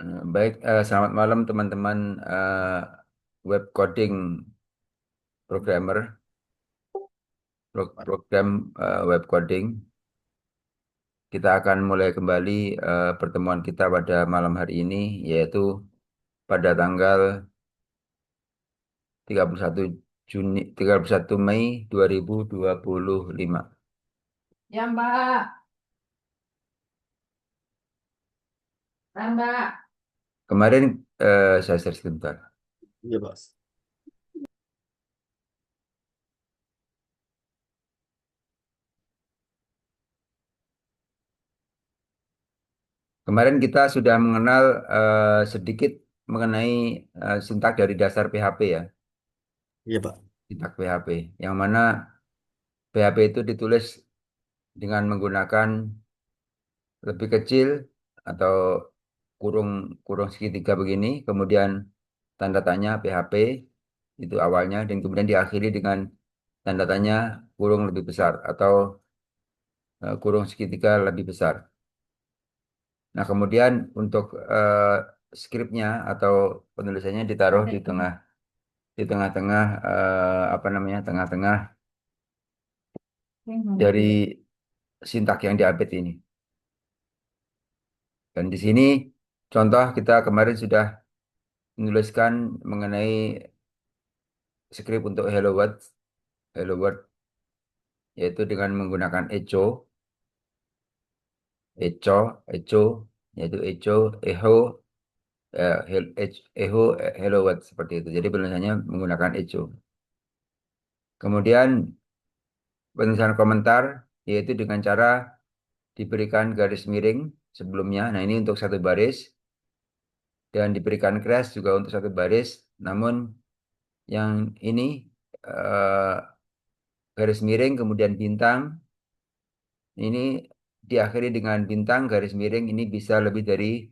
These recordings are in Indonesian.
Baik, selamat malam teman-teman web coding programmer, program web coding. Kita akan mulai kembali pertemuan kita pada malam hari ini, yaitu pada tanggal 31 Juni, 31 Mei 2025. Ya, Mbak. Mbak. Kemarin saya share sebentar. Iya, Bos. Kemarin kita sudah mengenal sedikit mengenai sintak dari dasar PHP ya, Iya, Pak. sintak PHP, yang mana PHP itu ditulis dengan menggunakan lebih kecil atau kurung kurung segitiga begini, kemudian tanda tanya PHP itu awalnya, dan kemudian diakhiri dengan tanda tanya kurung lebih besar atau kurung segitiga lebih besar. Nah, kemudian untuk skripnya atau penulisannya ditaruh di tengah-tengah apa namanya tengah-tengah dari sintak yang diupdate ini. Dan di sini contoh kita kemarin sudah menuliskan mengenai script untuk Hello World, yaitu dengan menggunakan echo, yaitu echo, Hello World seperti itu. Jadi penulisannya menggunakan echo. Kemudian penulisan komentar, yaitu dengan cara diberikan garis miring sebelumnya. Nah, ini untuk satu baris, dan diberikan crash juga untuk satu baris. Namun yang ini eh, garis miring kemudian bintang. Ini diakhiri dengan bintang garis miring, ini bisa lebih dari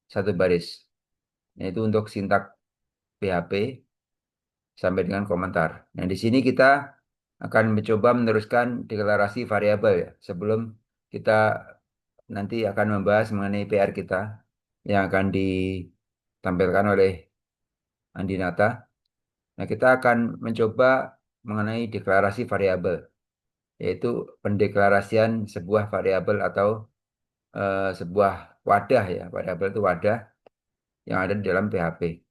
satu baris. Nah, itu untuk sintak PHP sampai dengan komentar. Nah, di sini kita akan mencoba meneruskan deklarasi variabel ya. Sebelum kita nanti akan membahas mengenai PR kita yang akan ditampilkan oleh Andinata. Nah, kita akan mencoba mengenai deklarasi variabel, yaitu pendeklarasian sebuah variabel atau sebuah wadah ya. Variabel itu wadah yang ada di dalam PHP.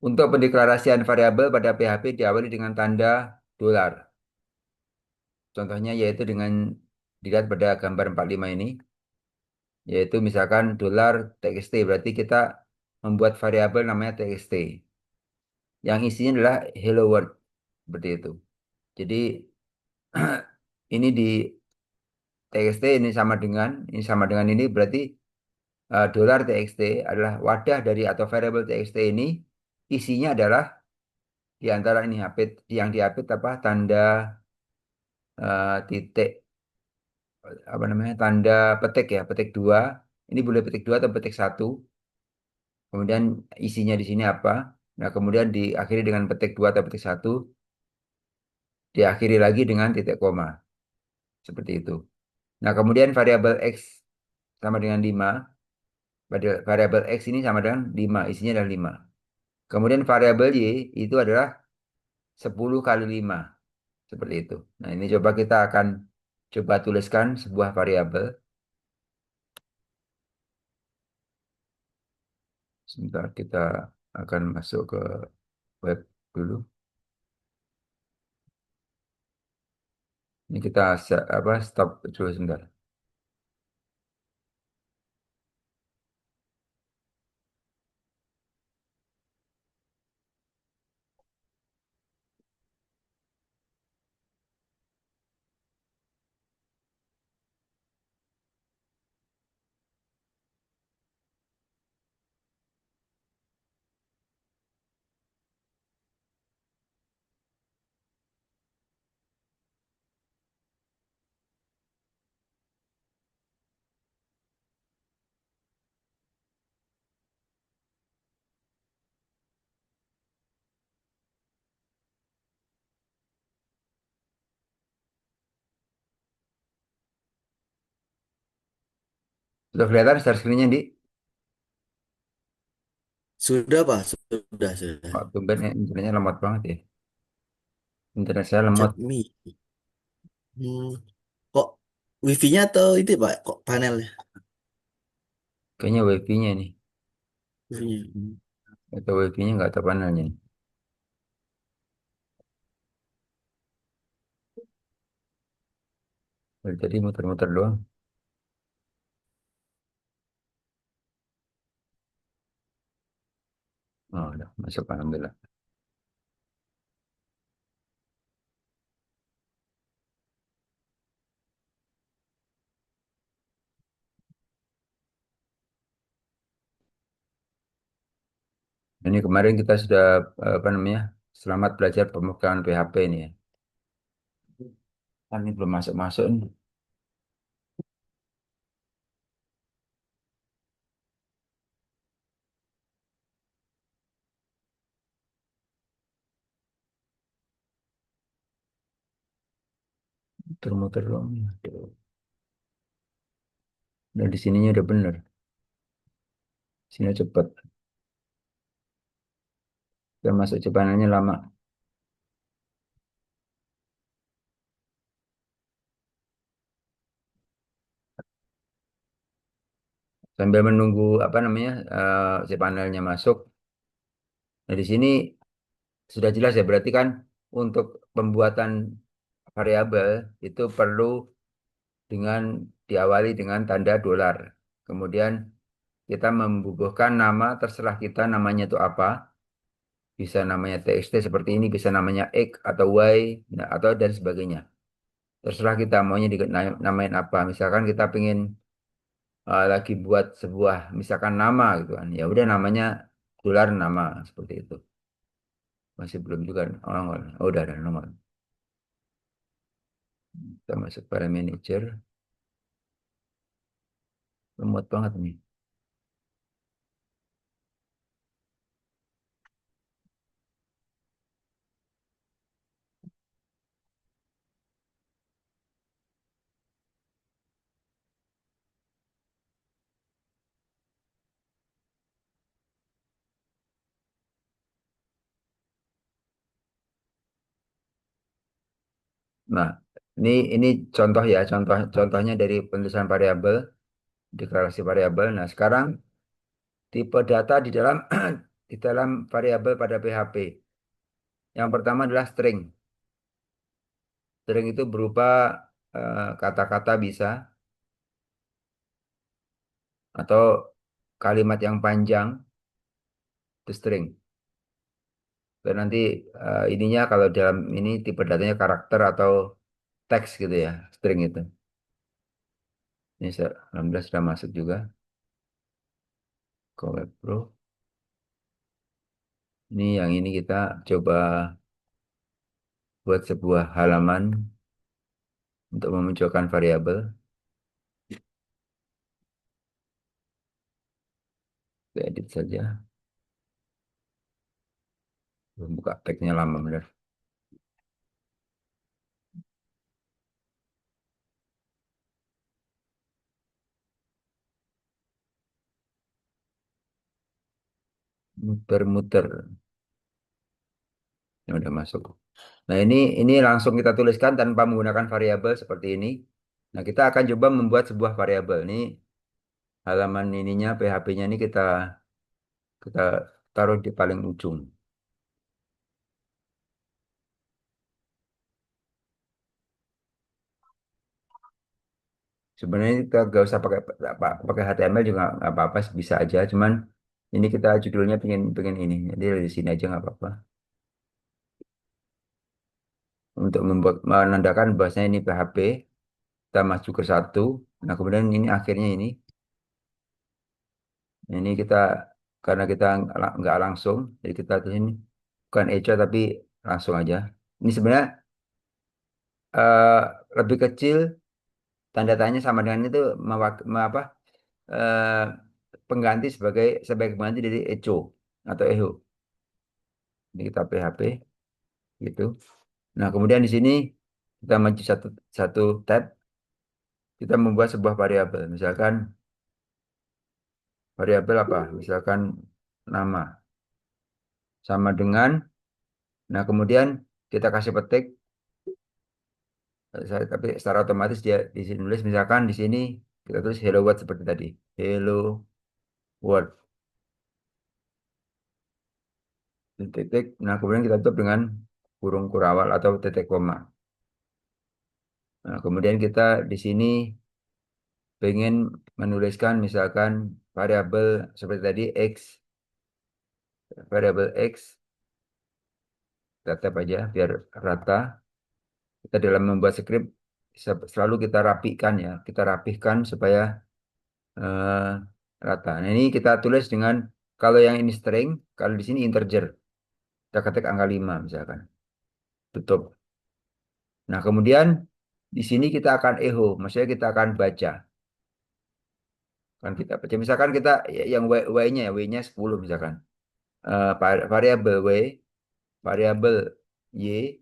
Untuk pendeklarasian variabel pada PHP diawali dengan tanda dolar. Contohnya yaitu dengan dilihat pada gambar 45 ini, yaitu misalkan dolar txt, berarti kita membuat variabel namanya txt. Yang isinya adalah hello world, seperti itu. Jadi ini di txt ini sama dengan ini berarti dolar txt adalah wadah dari atau variabel txt ini isinya adalah di antara ini yang diapit apa tanda titik apa namanya tanda petik ya, petik dua. Ini boleh petik dua atau petik satu. Kemudian isinya di sini apa? Nah, kemudian diakhiri dengan petik dua atau petik satu, diakhiri lagi dengan titik koma, seperti itu. Nah, kemudian variabel x sama dengan 5. Variabel x ini sama dengan 5, isinya adalah 5. Kemudian variabel y itu adalah 10 kali 5, seperti itu. Nah, ini coba kita akan coba tuliskan sebuah variabel. Sebentar, kita akan masuk ke web dulu. Ini kita stop dulu sebentar. Sudah kelihatan start screen-nya, Di? Sudah, Pak. Sudah, sudah. Waktu ben internetnya lemot banget ya. Internet saya lemot. Chat me. Hmm, kok wifi-nya atau itu, Pak? Kok panelnya? Kayaknya wifi-nya nih. Wifi-nya. Atau wifi-nya nggak tahu panelnya. Dari tadi muter-muter doang. Oh, udah masuk alhamdulillah. Ini kemarin kita sudah apa namanya? Selamat belajar pembukaan PHP ini ya. Kan ini belum masuk-masuk nih. Muter-muter doang nih. Aduh. Dan di sininya udah bener. Sini cepet. Dan masuk cepanannya lama. Sambil menunggu apa namanya si panelnya masuk. Nah di sini sudah jelas ya berarti kan untuk pembuatan variabel itu perlu dengan diawali dengan tanda dolar. Kemudian kita membubuhkan nama terserah kita namanya itu apa. Bisa namanya txt seperti ini, bisa namanya x atau y, nah, atau dan sebagainya. Terserah kita maunya namain apa. Misalkan kita pengen lagi buat sebuah misalkan nama gitu kan. Ya udah namanya dolar nama seperti itu. Masih belum juga nongol. Oh, udah ada nongol. Kita masuk pada manager. Lemot banget nih. Nah, ini contoh ya, contohnya dari penulisan variabel, deklarasi variabel. Nah, sekarang tipe data di dalam di dalam variabel pada PHP. Yang pertama adalah string. String itu berupa kata-kata bisa atau kalimat yang panjang itu string. Dan nanti ininya kalau dalam ini tipe datanya karakter atau teks gitu ya, string itu. Ini alhamdulillah sudah masuk juga ke Web Pro. Ini yang ini kita coba buat sebuah halaman untuk memunculkan variabel. Kita edit saja. Belum buka tagnya lama benar. Muter-muter. Ini udah masuk. Nah, ini langsung kita tuliskan tanpa menggunakan variabel seperti ini. Nah, kita akan coba membuat sebuah variabel. Ini halaman ininya PHP-nya ini kita taruh di paling ujung. Sebenarnya kita nggak usah pakai HTML juga nggak apa-apa, bisa aja. Cuman ini kita judulnya pengen pengen ini, jadi dari sini aja nggak apa-apa. Untuk membuat menandakan bahwasanya ini PHP, kita maju ke satu. Nah kemudian ini akhirnya ini, ini kita karena kita nggak langsung, jadi kita tulis ini bukan echo tapi langsung aja. Ini sebenarnya eh, lebih kecil tanda tanya sama dengan itu apa eh, pengganti sebagai pengganti dari echo atau echo. Ini kita PHP gitu. Nah, kemudian di sini kita maju satu satu tab, kita membuat sebuah variabel. Misalkan variabel apa? Misalkan nama. sama dengan, nah kemudian kita kasih petik, tapi secara otomatis dia di sini nulis misalkan di sini kita tulis hello world seperti tadi, hello world, titik, nah kemudian kita tutup dengan kurung kurawal atau titik koma. Nah, kemudian kita di sini pengen menuliskan misalkan variabel seperti tadi x, variabel x, kita tap aja biar rata. Kita dalam membuat skrip selalu kita rapikan ya, kita rapihkan supaya eh, rata. Nah, ini kita tulis dengan kalau yang ini string, kalau di sini integer. Kita ketik angka 5 misalkan. Tutup. Nah, kemudian di sini kita akan echo, maksudnya kita akan baca. Kan kita baca misalkan kita yang y-nya ya, y-nya 10 misalkan. Variabel y, variabel y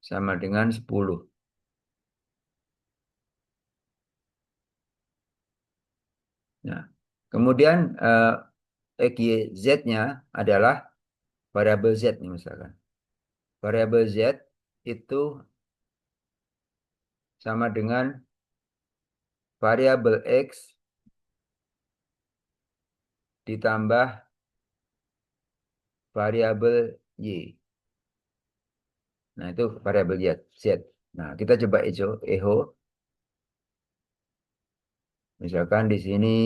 sama dengan 10. Nah, kemudian x, y, z-nya adalah variabel z nih misalkan. Variabel z itu sama dengan variabel x ditambah variabel y. Nah, itu variabel z. Z. Nah, kita coba echo. Misalkan di sini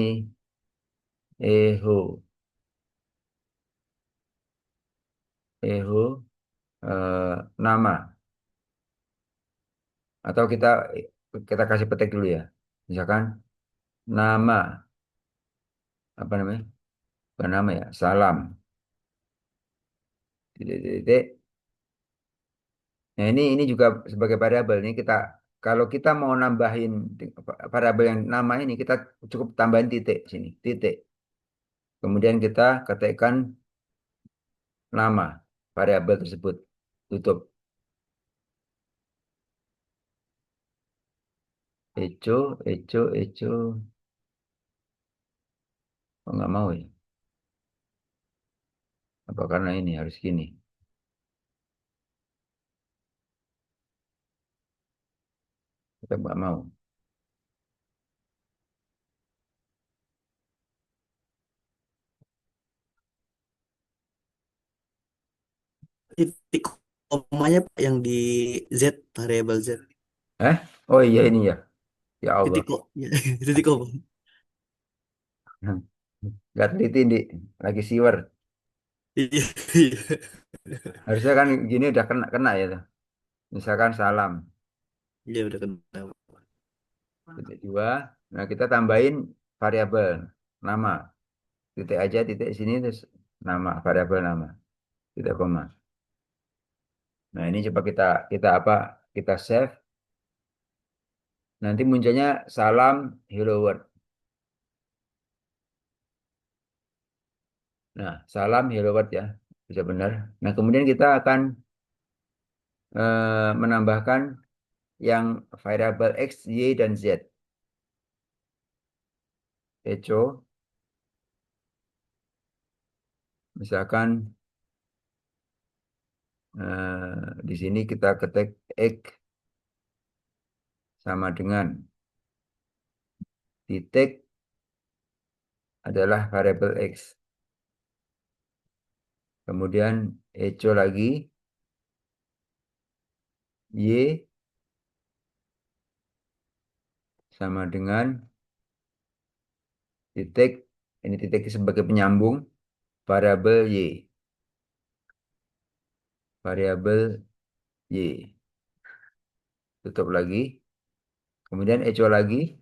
echo, echo nama. Atau kita kasih petik dulu ya. Misalkan nama, apa namanya? Bukan nama ya, salam. Titik-titik. Nah, ini juga sebagai variabel. Ini kita kalau kita mau nambahin variabel yang nama ini, kita cukup tambahin titik sini, titik. Kemudian kita ketikkan nama variabel tersebut. Tutup. Echo, echo, echo. Oh, nggak mau ya? Apa karena ini harus gini? Kita nggak mau. Titik komanya Pak, yang di Z, variabel Z. Eh? Oh iya ini ya. Ya Allah. Titik kok, ya, titik koma. Nggak teliti, Dik. Lagi siwer. Iya, iya. Harusnya kan gini udah kena kena ya tuh. Misalkan salam. Iya udah kena. Titik dua. Nah kita tambahin variabel nama. Titik aja titik sini terus nama variabel nama. Titik koma. Nah ini coba kita apa? Kita save. Nanti munculnya salam hello world. Nah salam hello world ya. Bisa benar. Nah kemudian kita akan menambahkan yang variabel x, y, dan z. Echo, misalkan di sini kita ketik x sama dengan titik adalah variabel x. Kemudian echo lagi, y sama dengan titik, ini titik sebagai penyambung, variabel y. Variabel y. Tutup lagi. Kemudian echo lagi,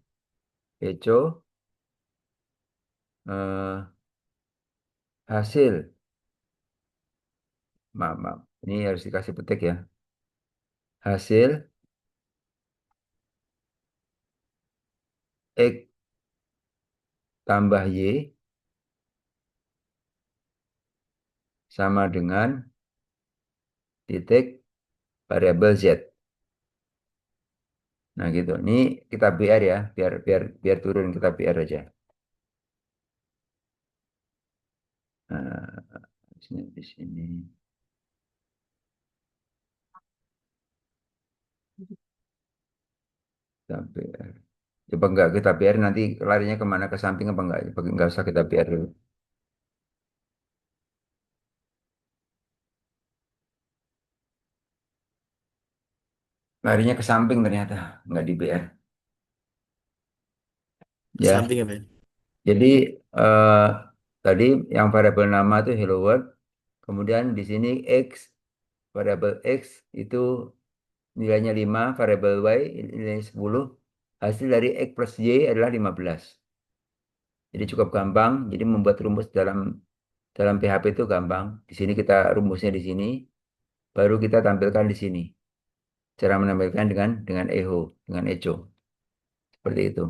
echo eh, hasil. Maaf, maaf. Ini harus dikasih petik ya. Hasil x tambah y sama dengan titik variabel z. Nah gitu. Ini kita BR ya, biar biar biar turun kita BR aja. Nah, di sini. Kita BR. Coba enggak kita biar nanti larinya kemana ke samping apa enggak? Enggak usah kita biar dulu. Larinya ke samping ternyata enggak di BR. Ke Ya, samping ya, Pak. jadi eh, tadi yang variabel nama itu hello world. Kemudian di sini X, variabel X itu nilainya 5, variabel Y nilainya 10. Hasil dari X plus Y adalah 15. Jadi cukup gampang. Jadi membuat rumus dalam PHP itu gampang. Di sini kita rumusnya di sini, baru kita tampilkan di sini. Cara menampilkan dengan echo, dengan echo. Seperti itu.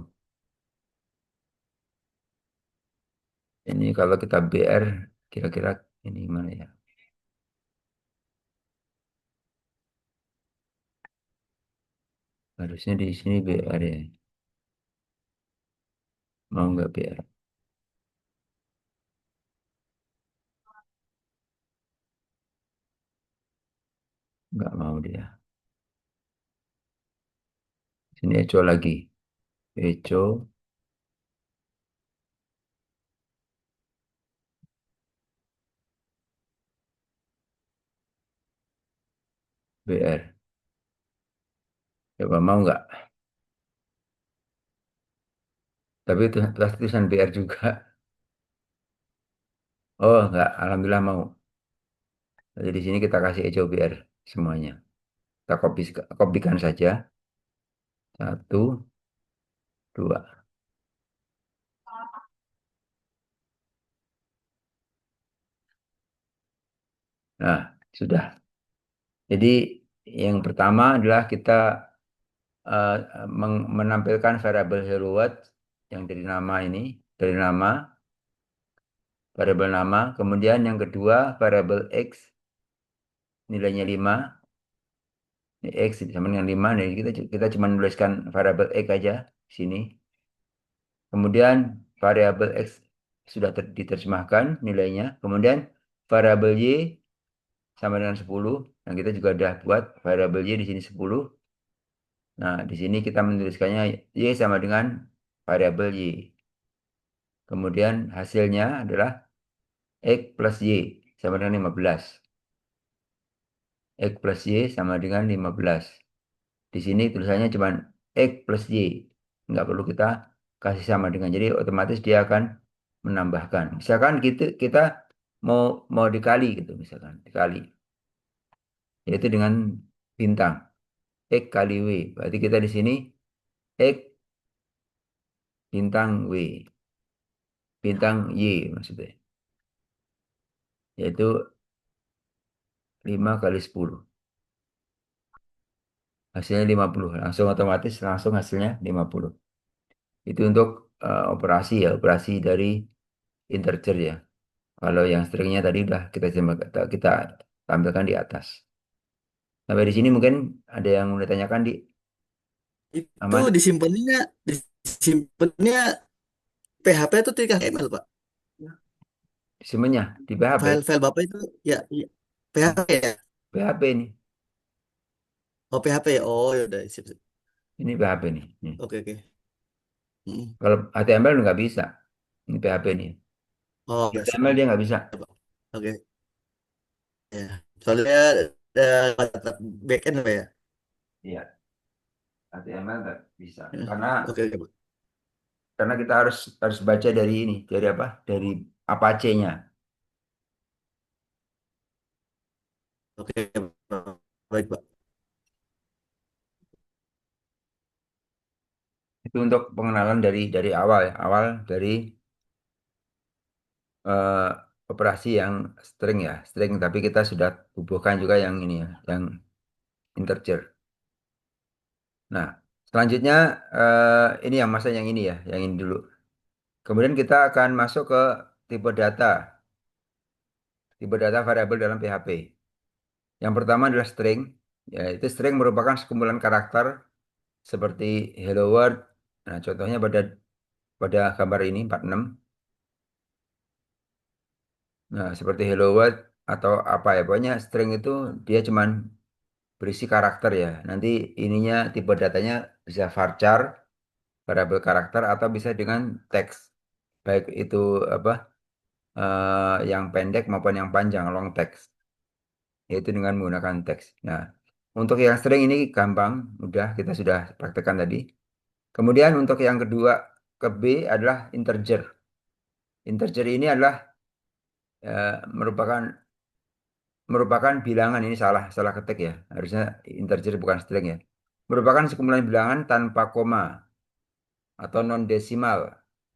Ini kalau kita BR, kira-kira ini gimana ya? Harusnya di sini BR ya. Mau nggak BR? Nggak mau dia. Sini echo lagi. Echo, BR. Coba mau nggak? Tapi itu pasti tulisan BR juga. Oh, nggak. Alhamdulillah mau. Jadi di sini kita kasih echo BR semuanya. Kita kopikan saja. Satu, dua. Nah, sudah. Jadi yang pertama adalah kita menampilkan variabel hello world yang dari nama ini, dari nama, variabel nama. Kemudian yang kedua, variabel X nilainya 5. Ini X sama dengan 5. Nih, kita cuma menuliskan variabel X aja di sini. Kemudian variabel X sudah diterjemahkan nilainya. Kemudian variabel Y sama dengan 10. Nah, kita juga sudah buat variabel Y di sini 10. Nah, di sini kita menuliskannya Y sama dengan variabel Y. Kemudian hasilnya adalah X plus Y sama dengan 15. X plus Y sama dengan 15. Di sini tulisannya cuma X plus Y. Nggak perlu kita kasih sama dengan. Jadi otomatis dia akan menambahkan. Misalkan kita mau mau dikali gitu misalkan. Dikali. Yaitu dengan bintang. X kali W. Berarti kita di sini X bintang W. Bintang Y maksudnya. Yaitu 5 kali 10. Hasilnya 50. Langsung otomatis langsung hasilnya 50. Itu untuk operasi ya, operasi dari integer ya. Kalau yang stringnya tadi udah kita tampilkan di atas. Sampai di sini mungkin ada yang mau ditanyakan di Itu Aman. disimpannya PHP atau di KML, Pak? Semuanya di PHP. File-file Bapak itu ya, ya. PHP ya? PHP ini. Oh, PHP ya. Oh, ya udah sip, sip. Ini PHP nih. Nih. Oke, oke. Mm. Kalau HTML nggak bisa. Ini PHP nih. Oh, ya, sip. HTML dia nggak bisa. Oke. Ya. Soalnya backend Pak ya. Iya, HTML nggak bisa. Ya. Karena Oke, oke, Pak. karena kita harus harus baca dari ini, dari apa? Dari Apache-nya. Oke, Pak. Baik, Pak. Itu untuk pengenalan dari awal ya. Awal dari eh, operasi yang string ya, string. Tapi kita sudah bubuhkan juga yang ini ya, yang integer. Nah, selanjutnya ini yang masa yang ini ya, yang ini dulu. Kemudian kita akan masuk ke tipe data, tipe data variabel dalam PHP. Yang pertama adalah string, yaitu string merupakan sekumpulan karakter seperti hello world. Nah, contohnya pada pada gambar ini 46. Nah, seperti hello world atau apa ya, pokoknya string itu dia cuman berisi karakter ya. Nanti ininya tipe datanya bisa varchar, variabel karakter atau bisa dengan teks. Baik itu apa yang pendek maupun yang panjang, long text, yaitu dengan menggunakan teks. Nah, untuk yang string ini gampang, mudah kita sudah praktekkan tadi. Kemudian untuk yang kedua ke B adalah integer. Integer ini adalah merupakan merupakan bilangan, ini salah salah ketik ya. Harusnya integer bukan string ya. Merupakan sekumpulan bilangan tanpa koma atau non desimal.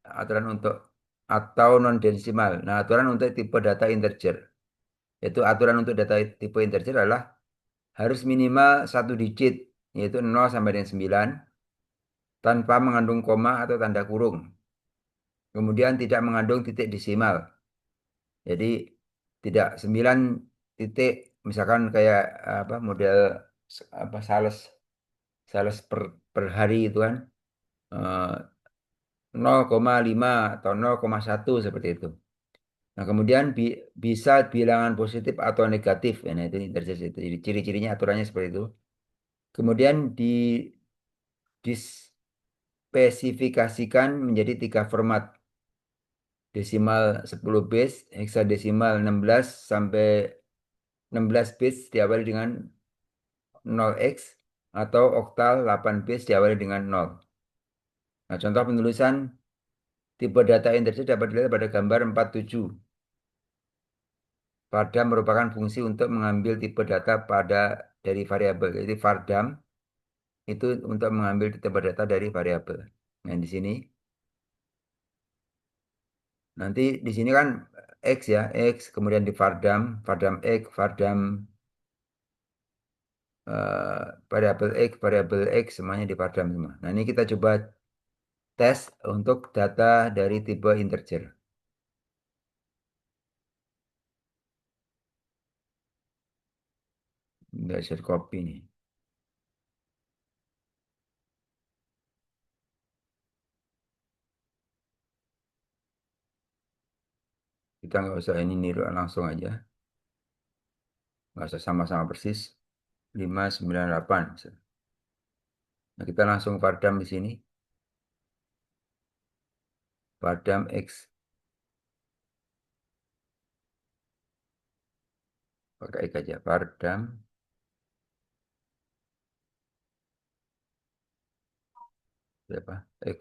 Aturan untuk atau non desimal. Nah, aturan untuk tipe data integer. Yaitu aturan untuk data tipe integer adalah harus minimal satu digit, yaitu 0 sampai dengan 9, tanpa mengandung koma atau tanda kurung. Kemudian tidak mengandung titik desimal. Jadi tidak 9 titik, misalkan kayak apa model apa sales sales per hari itu kan, eh, 0,5 atau 0,1 seperti itu. Nah, kemudian bisa bilangan positif atau negatif. Ya, nah, itu integer itu. Jadi ciri-cirinya aturannya seperti itu. Kemudian dispesifikasikan menjadi tiga format: desimal 10 base, heksadesimal 16 sampai 16 bits diawali dengan 0x, atau oktal 8 bits diawali dengan 0. Nah, contoh penulisan tipe data integer dapat dilihat pada gambar 47. Vardam merupakan fungsi untuk mengambil tipe data dari variabel. Jadi vardam itu untuk mengambil tipe data dari variabel. Nah, di sini nanti di sini kan x ya, x kemudian di vardam, vardam x, vardam variabel x semuanya di vardam semua. Nah, ini kita coba tes untuk data dari tipe integer. Nggak share copy nih. Kita nggak usah ini niru, langsung aja. Nggak usah sama-sama persis. 598. Nah, kita langsung padam di sini. Padam X. Pakai X aja. Padam berapa? X.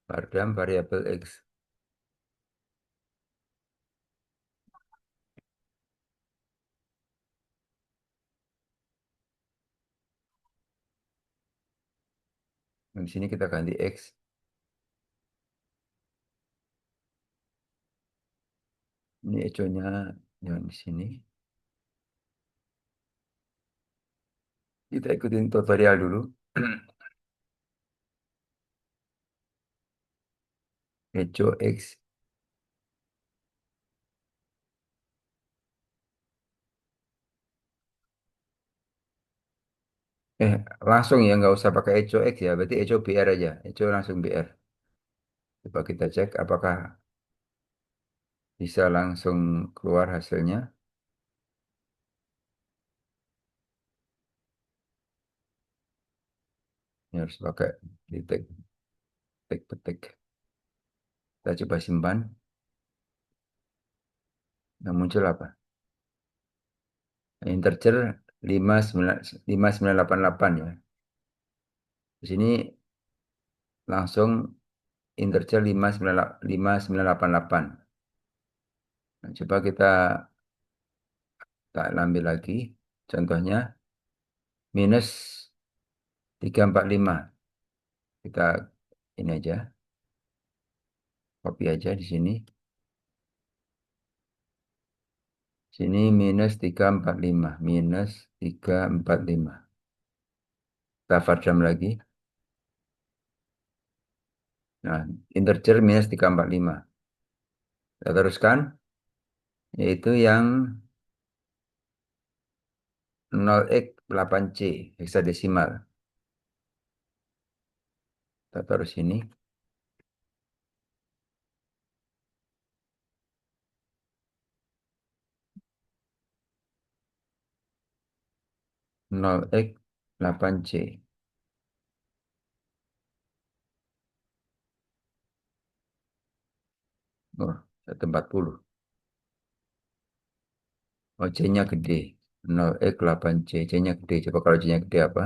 Padam variabel X. Nah, di sini kita ganti X. Ini econya yang di sini. Kita ikutin tutorial dulu. Echo X. Eh, langsung ya, nggak usah pakai echo X ya. Berarti echo BR aja. Echo langsung BR. Coba kita cek apakah bisa langsung keluar hasilnya. Ini harus pakai titik, petik, petik. Kita coba simpan. Nah, muncul apa? Integer 5988 ya. Di sini langsung integer 5988. Nah, coba kita ambil lagi. Contohnya minus 345. Kita ini aja, copy aja di sini. Sini minus 345. Minus 345. Kita varjam lagi. Nah, integer minus 345. Kita teruskan, yaitu yang 0x8c heksadesimal. Kita taruh sini. 0x 8c. Oh, 140. Oh, C-nya gede. 0x 8c. C-nya gede. Coba kalau C-nya gede apa?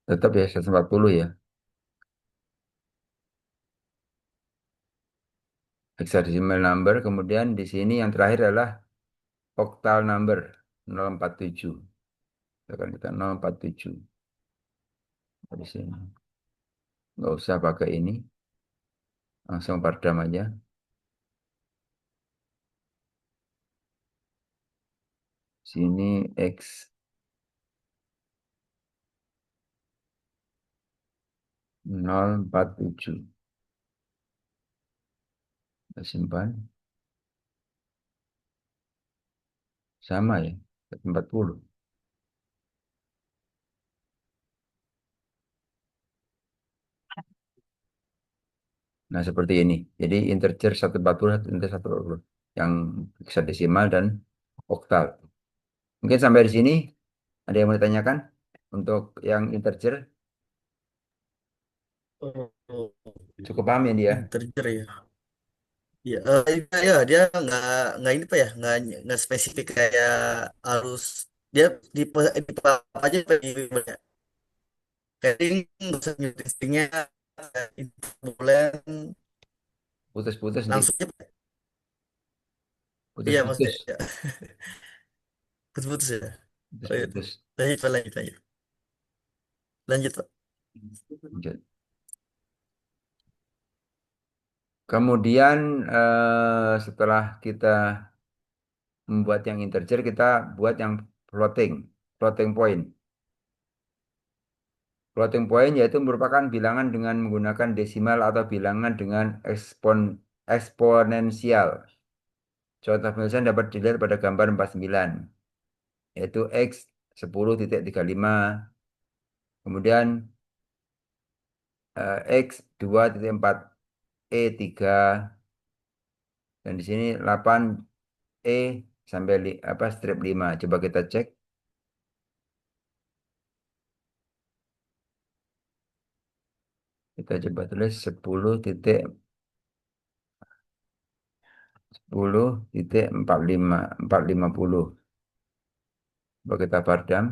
Tetap ya 140 ya. Hexadecimal number. Kemudian di sini yang terakhir adalah octal number. 047. Tekan kita 047. Di sini. Nggak usah pakai ini. Langsung pardam aja. Sini X 047. Kita simpan. Sama ya. 40. Nah, seperti ini. Jadi integer 140, integer 140. Yang hexadesimal dan oktal. Mungkin sampai di sini ada yang mau ditanyakan untuk yang integer. Oh, Cukup paham ya dia? integer ya. Ya, ya dia nggak ini pak ya, nggak spesifik kayak harus dia di apa aja Pak, ya. Kayak ini nggak usah listingnya bulan Putus-putus nanti. langsung aja Pak. Iya maksudnya Putus-putus. ya. Putus-putus ya. Oh, iya. Putus-putus. Lanjut Pak, lanjut lanjut lanjut Pak. Lanjut. Kemudian setelah kita membuat yang integer, kita buat yang floating, floating point. Floating point yaitu merupakan bilangan dengan menggunakan desimal atau bilangan dengan eksponensial. Contoh penulisan dapat dilihat pada gambar 49, yaitu X 10,35, kemudian X 2,4E3, dan di sini 8E sampai apa strip 5. Coba kita cek. Kita coba tulis 10,45,450. Coba kita pardam.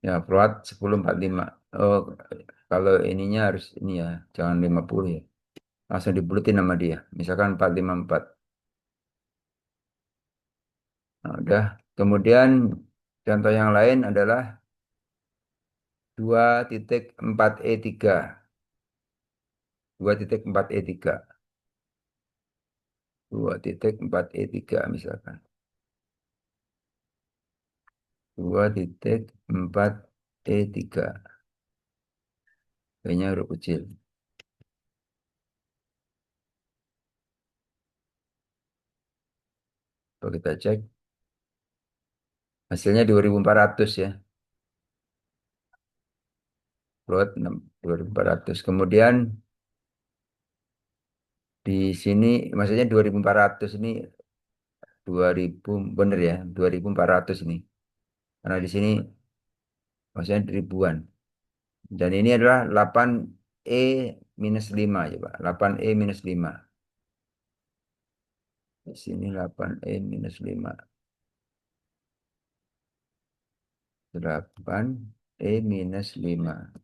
Ya, float 10,45. Oh, kalau ininya harus ini ya, jangan 50 ya. Langsung dibulutin nama dia. Misalkan 454. Nah, udah. Kemudian contoh yang lain adalah 2,4E3. 2,4E3. 2,4E3 misalkan. 2,4E3. Kayaknya huruf kecil. Coba kita cek. Hasilnya 2.400 ya. Float 2.400. Kemudian di sini maksudnya 2.400 ini 2.000 bener ya, 2.400 ini. Karena di sini maksudnya ribuan. Dan ini adalah 8E minus 5 coba. 8E minus 5. Di sini 8E minus 5. 8E minus 5.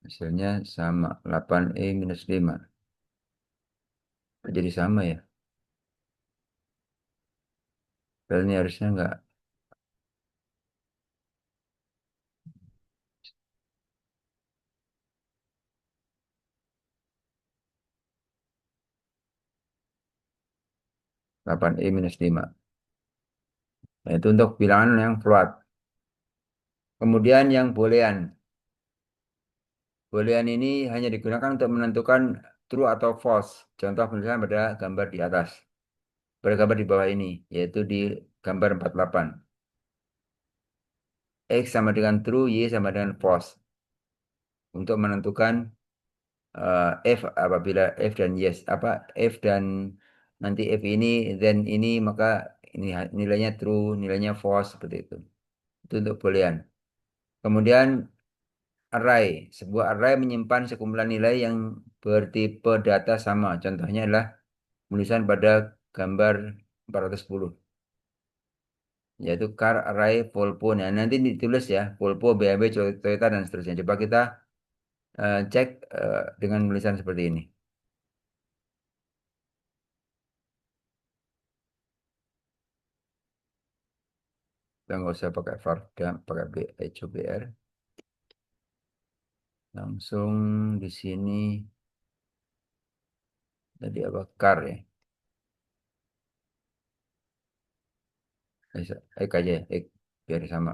Hasilnya sama. 8E minus 5. Jadi sama ya. Padahal ini harusnya enggak. 8E minus 5. Nah, itu untuk bilangan yang float. Kemudian yang boolean. Boolean ini hanya digunakan untuk menentukan true atau false. Contoh penulisan pada gambar di atas. bergambar di bawah ini, yaitu di gambar 48. X sama dengan true, Y sama dengan false. Untuk menentukan F apabila F dan yes, apa F dan nanti F ini, then ini, maka ini nilainya true, nilainya false, seperti itu. Itu untuk boolean. Kemudian array. Sebuah array menyimpan sekumpulan nilai yang bertipe data sama. Contohnya adalah tulisan pada gambar 410, yaitu car array Volvo. Nah, nanti ditulis ya, Volvo, BMW, Toyota, dan seterusnya. Coba kita cek dengan tulisan seperti ini. Kita nggak usah pakai var, dan pakai HOBR. Langsung di sini, tadi apa, car ya. X aja ya, X, biar sama.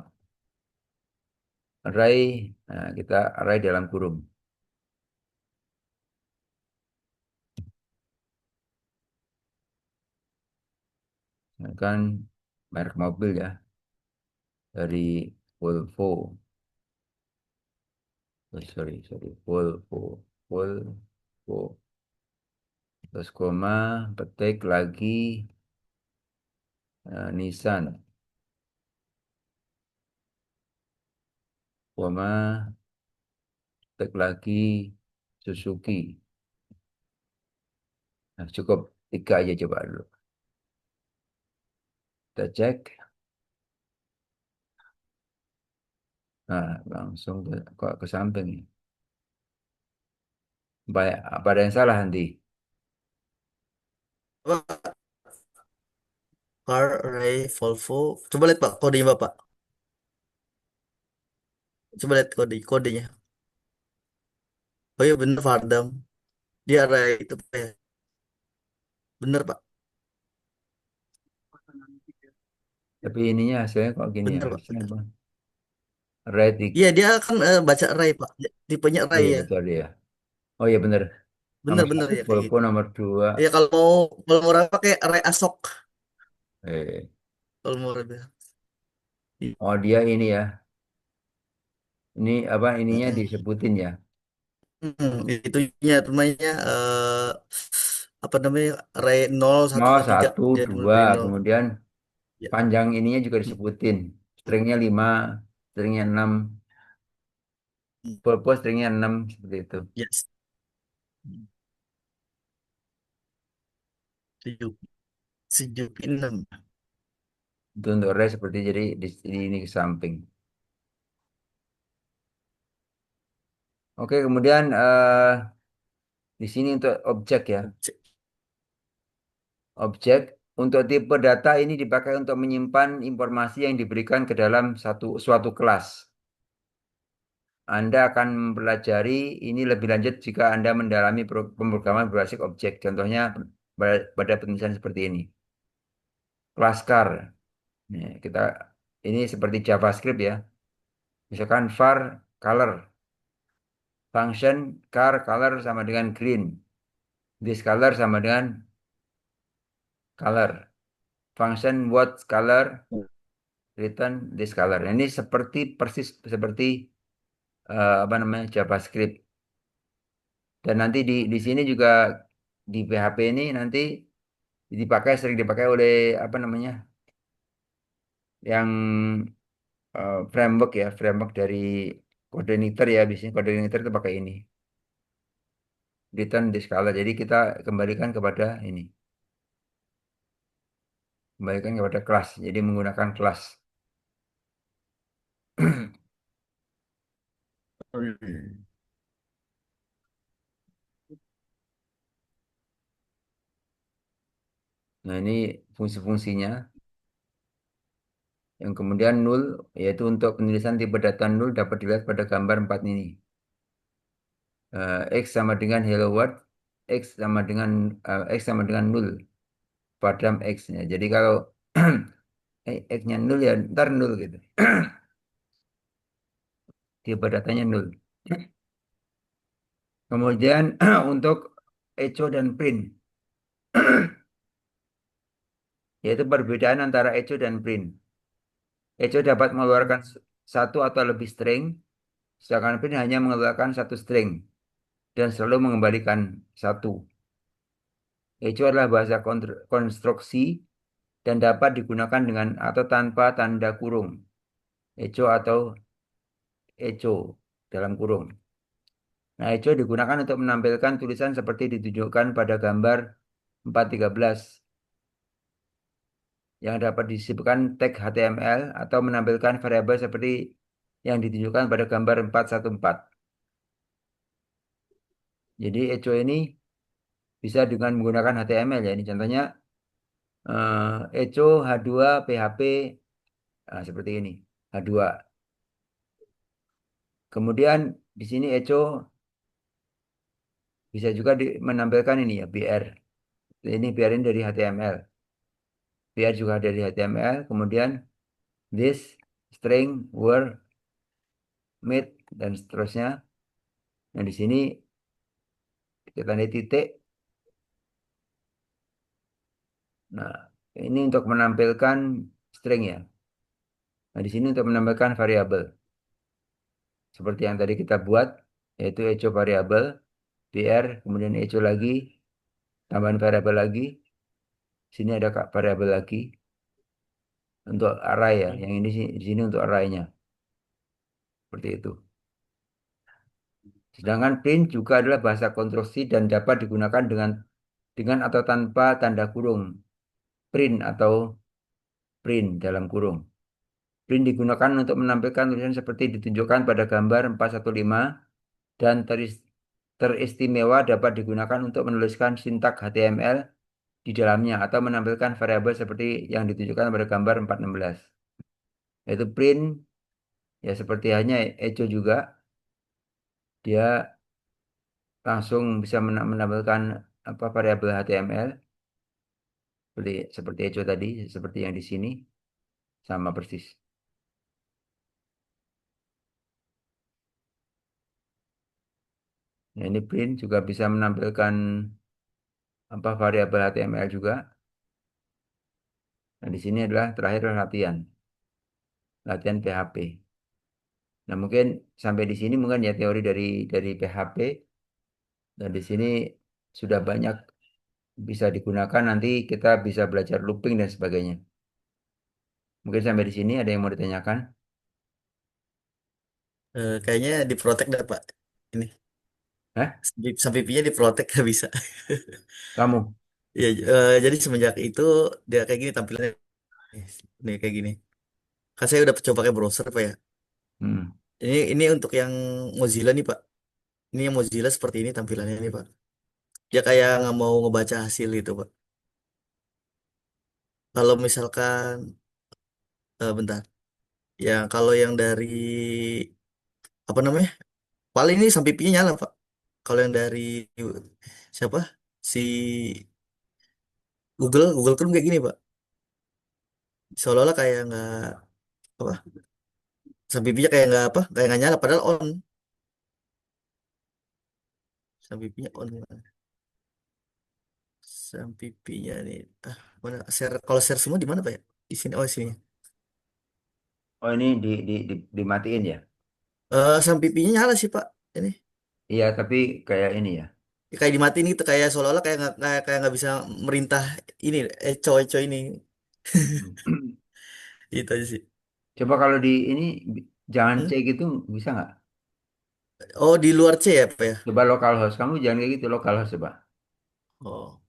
Array, nah, kita array dalam kurung. Nah, kan merek mobil ya, dari Volvo. Oh, sorry, Volvo, Volvo. Terus koma, petik lagi Nissan, koma, petik lagi Suzuki. Nah, cukup tiga aja coba dulu. Kita cek. Nah, langsung kok ke samping. Baik, apa ada yang salah nanti? Apa? Car, Ray, Volvo. Coba lihat Pak kodenya Bapak. Coba lihat kodenya. Oh iya bener Fardam. Dia Ray itu Pak ya. Bener Pak. Tapi ininya hasilnya kok gini ya? Bener Pak. Hasilnya Bener. apa? Red. Iya dia kan baca Ray Pak. Tipenya Oh Ray iya ya. itu dia. Oh iya bener. Bener Nomor bener satu ya kayak Volvo, gitu. nomor dua. Ya kalau mau Ray pakai Ray Asok. Eh, Kalau mau Ray. oh dia ini ya. Ini apa ininya Mm-mm. disebutin ya. Itu ya namanya apa namanya Ray 0 1 Nol 2 3 satu dia dua, dari 0. kemudian Ya. panjang ininya juga disebutin. Stringnya 5, stringnya 6, Volvo stringnya 6, seperti itu. Yes. Sejuk. Sejukin 6. Itu untuk array seperti jadi di ini ke samping. Oke, kemudian di sini untuk objek ya. Objek untuk tipe data ini dipakai untuk menyimpan informasi yang diberikan ke dalam suatu kelas. Anda akan mempelajari ini lebih lanjut jika Anda mendalami pemrograman berbasis objek. Contohnya pada penulisan seperti ini. Kelas car. Nih, ini seperti JavaScript ya. Misalkan var color. Function car color sama dengan green. This color sama dengan color. Function what color, return this color. Ini seperti persis seperti apa namanya JavaScript. Dan nanti di sini juga di PHP ini nanti sering dipakai oleh apa namanya yang framework dari kode editor ya, biasanya kode editor itu pakai ini, return this color. Jadi kita kembalikan kepada ini, kembalikan kepada kelas. Jadi menggunakan kelas. Nah ini fungsi-fungsinya. Yang kemudian null, yaitu untuk penulisan tipe data null dapat dilihat pada gambar 4 ini. X sama dengan hello world, X sama dengan null pada X-nya. Jadi kalau X-nya null ya ntar null gitu. Tipe datanya null. Kemudian untuk echo dan print. yaitu perbedaan antara echo dan print. Echo dapat mengeluarkan satu atau lebih string, sedangkan print hanya mengeluarkan satu string dan selalu mengembalikan satu. Echo adalah bahasa konstruksi dan dapat digunakan dengan atau tanpa tanda kurung. Echo atau echo dalam kurung. Nah, echo digunakan untuk menampilkan tulisan seperti ditunjukkan pada gambar 413 yang dapat disisipkan tag HTML atau menampilkan variabel seperti yang ditunjukkan pada gambar 414. Jadi echo ini bisa dengan menggunakan HTML ya. Ini contohnya echo H2 PHP seperti ini. H2. Kemudian di sini echo bisa juga menampilkan ini ya BR. Ini BR ini dari HTML. BR juga dari HTML. Kemudian this string were made dan seterusnya. Nah di sini kita tanda titik. Nah ini untuk menampilkan string ya. Nah di sini untuk menampilkan variabel seperti yang tadi kita buat yaitu echo variabel BR kemudian echo lagi tambahan variabel lagi. Sini ada variabel lagi untuk array ya. Yang ini di sini untuk arraynya seperti itu. Sedangkan print juga adalah bahasa konstruksi dan dapat digunakan dengan atau tanpa tanda kurung. Print atau print dalam kurung. Print digunakan untuk menampilkan tulisan seperti ditunjukkan pada gambar 415 dan teristimewa dapat digunakan untuk menuliskan sintak HTML di dalamnya atau menampilkan variabel seperti yang ditunjukkan pada gambar 416. Yaitu print ya seperti hanya echo juga dia langsung bisa menampilkan apa variabel HTML seperti echo tadi, seperti yang di sini sama persis. Nah, ini print juga bisa menampilkan apa variabel HTML juga. Nah, di sini adalah terakhir adalah latihan PHP. Nah, mungkin sampai di sini mungkin ya teori dari PHP dan di sini sudah banyak bisa digunakan nanti kita bisa belajar looping dan sebagainya. Mungkin sampai di sini ada yang mau ditanyakan? Kayaknya diprotek dah Pak. Ini Hah? sampai pinya diprotek nggak bisa. Kamu? Ya, jadi semenjak itu dia kayak gini tampilannya. Nih kayak gini. Kan saya udah coba pakai browser Pak ya. Hmm. Ini untuk yang Mozilla nih Pak. Ini yang Mozilla seperti ini tampilannya nih Pak. Dia kayak nggak mau ngebaca hasil itu Pak. Kalau misalkan bentar. Ya kalau yang dari apa namanya? Paling ini sampai pinya nyala Pak. Kalau yang dari siapa? Si Google Chrome kayak gini Pak. Seolah-olah kayak nggak apa? Sampai pinya kayak nggak apa? Kayak nggak nyala padahal on. Sampai pinya on. Sampai pinya nih. Mana share? Kalau share semua di mana Pak ya? Di sini. Oh sini. Oh ini dimatiin ya? Sampai pinya nyala sih Pak. Ini. Iya tapi kayak ini ya. Ya, kayak dimatiin gitu kayak seolah-olah kayak nggak bisa merintah ini eco ini. Hmm. Itu aja sih. Coba kalau di ini jangan C Hmm? gitu bisa nggak? Oh di luar C ya Pak ya? Coba localhost. Kamu jangan kayak gitu localhost coba. Oh.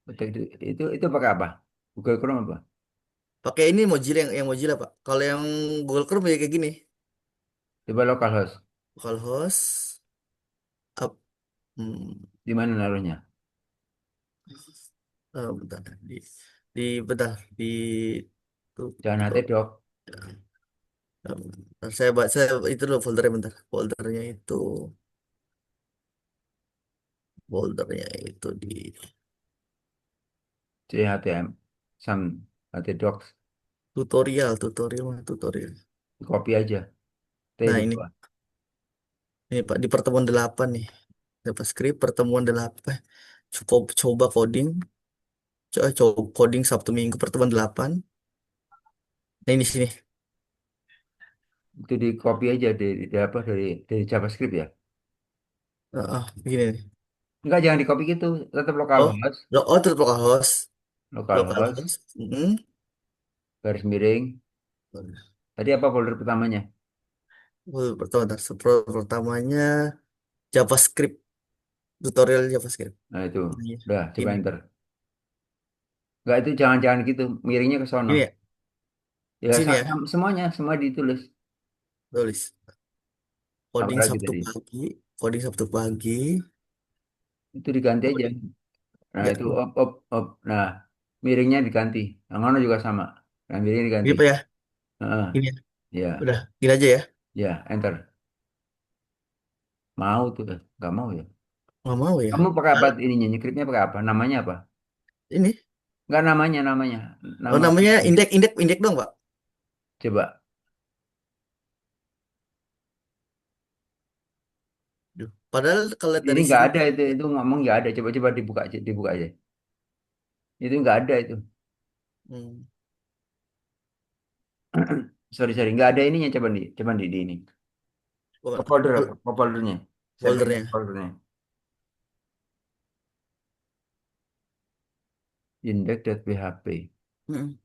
Betul itu pakai apa? Google Chrome apa? Pakai ini Mozilla yang Mozilla Pak. Kalau yang Google Chrome ya kayak gini. Coba localhost. Localhost up. Hmm, Di mana naruhnya? bentar. Di bentar di Jangan tutorial. htdoc. Bentar, saya itu dulu foldernya bentar. Foldernya itu di CHTM. Sam htdocs. tutorial. Copy aja. T Nah di ini bawah. Pak di pertemuan 8 nih. JavaScript pertemuan 8. Coba coding. Coba coding Sabtu Minggu pertemuan 8. Nah ini sini. Itu di copy aja dari apa dari JavaScript ya. Begini nih. Enggak, jangan di copy gitu, tetap Oh, localhost, oh tetap localhost. localhost, Localhost. Mm-mm. garis miring. Tadi apa folder pertamanya? Pertamanya JavaScript, tutorial JavaScript. Nah itu, Iya. udah coba Ini, enter. Enggak, itu jangan-jangan gitu, miringnya ke sono. ini ya, Ya sini ya, semuanya, semua ditulis. tulis. Apa Coding lagi Sabtu tadi? pagi, coding Sabtu pagi. Itu diganti aja. Coding. Nah Ya, itu op. Nah, miringnya diganti. Yang mana juga sama. Yang miringnya diganti. ini Pak ya, Heeh, ini ya. ya, Udah, gini aja ya. ya, enter. Mau tuh, nggak mau ya. Nggak mau ya. Kamu pakai apa Ah, ininya? Nyekripnya pakai apa? Namanya apa? ini, Nggak namanya. oh Nama. namanya indek dong Pak. Coba. Duh. Padahal kalau lihat Ini dari nggak sini, ada itu ngomong nggak ada. Coba dibuka aja. Itu nggak ada itu. hmm, Sorry, nggak ada ininya. Coba di ini. Ke bukan, folder apa? Ke foldernya. Setting foldernya. foldernya. Index.php. Hmm.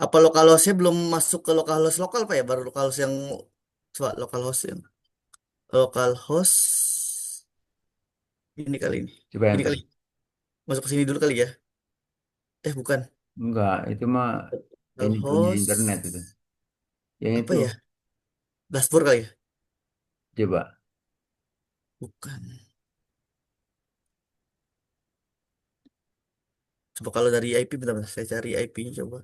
Apa localhostnya belum masuk ke localhost lokal Pak ya? Baru localhost yang, coba localhost yang localhost ini kali ini. Coba Ini kali. enter. Masuk ke sini dulu kali ya. Bukan. Enggak, itu mah ini punya internet itu. Localhost Yang apa itu ya? Dashboard kali ya? coba. Bukan. Coba kalau dari IP bentar, bentar. Saya cari IP-nya coba.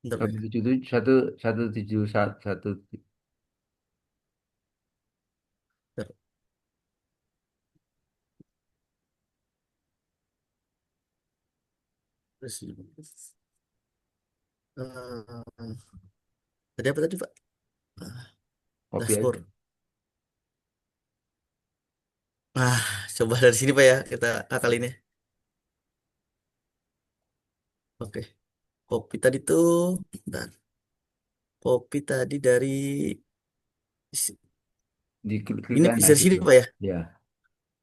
Bentar, Satu ya. tujuh tujuh satu satu tujuh satu. Bentar. Terus, tadi apa tadi, Pak? Ah, Copy aja. dashboard. Nah, coba dari sini Pak ya kita akal ini. Oke. Copy tadi tuh, bentar. Copy tadi dari Klik ini kan bisa nah di sini situ. Pak ya. Ya,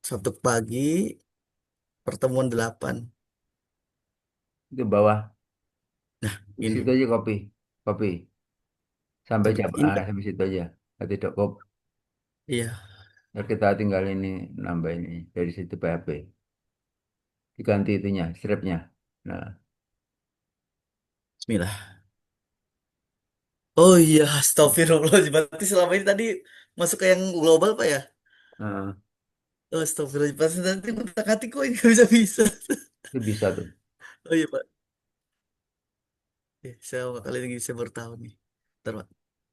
Sabtu pagi pertemuan 8. itu bawah. Di situ Ini aja copy. Copy sampai sampai ini Pak. sampai situ aja. Nanti cukup. Iya, Ntar kita tinggal ini nambah ini dari situ PHP. Diganti itunya, stripnya. Nah, bismillah. Oh iya, astagfirullah. Berarti selama ini tadi masuk ke yang global Pak ya? eh, Oh, astagfirullah. Pas nanti mentak hati kok ini nggak bisa-bisa. itu bisa tuh. Oh iya Pak. Saya kali ini saya baru tahu nih. Bentar, Pak.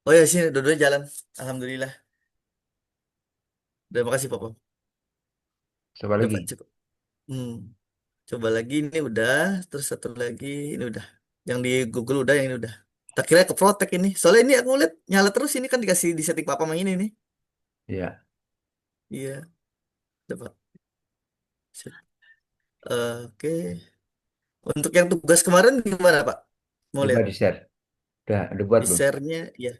Oh ya sini dua-duanya jalan. Alhamdulillah. Terima kasih Pak. Coba Udah Pak lagi. cukup. Hmm. Coba lagi ini udah. Terus satu lagi ini udah. Yang di Google udah, yang ini udah. Tak kira ke Protek ini. Soalnya ini aku lihat nyala terus ini kan dikasih di setting Papa main ini nih. Ya, Iya, udah Pak. Oke. Untuk yang tugas kemarin gimana Pak? Mau coba lihat di share. Udah, ada buat di belum? share-nya? Ya.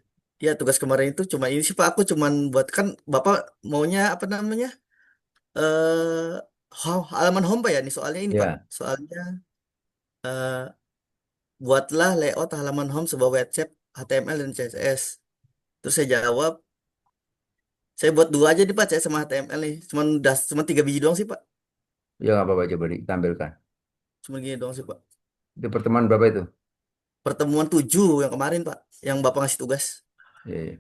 Ya tugas kemarin itu cuma ini sih Pak. Aku cuman buat kan Bapak maunya apa namanya? Halaman home Pak ya? Ini soalnya ini Pak. Ya, Soalnya buatlah layout halaman home sebuah website HTML dan CSS. Terus saya jawab, saya buat dua aja nih Pak, CS sama HTML nih. Cuman 3 biji doang sih Pak. ya nggak apa-apa coba ditampilkan. Cuman gini doang sih Pak. Itu pertemuan berapa itu? Pertemuan 7 yang kemarin Pak, yang Bapak ngasih tugas. Ya, ya.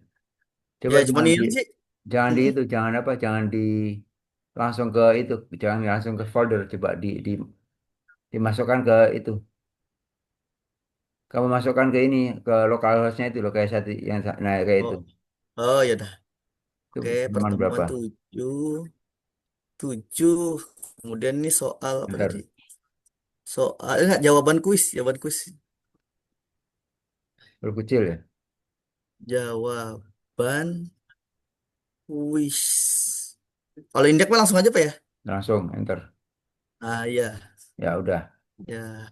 Coba Ya cuman ini sih. jangan di Mm-mm. itu, jangan apa, jangan di langsung ke itu, jangan langsung ke folder, coba dimasukkan ke itu. Kamu masukkan ke ini, ke localhostnya itu loh kayak satu yang nah kayak itu. Oh, oh ya dah. Itu Oke, pertemuan pertemuan berapa? 7. Kemudian ini soal apa tadi? Ntar Soal enggak, jawaban kuis. berkecil ya. Jawaban kuis. Kalau indeks mah langsung aja Pak ya? Langsung enter. Ah iya. Ya udah. Ya,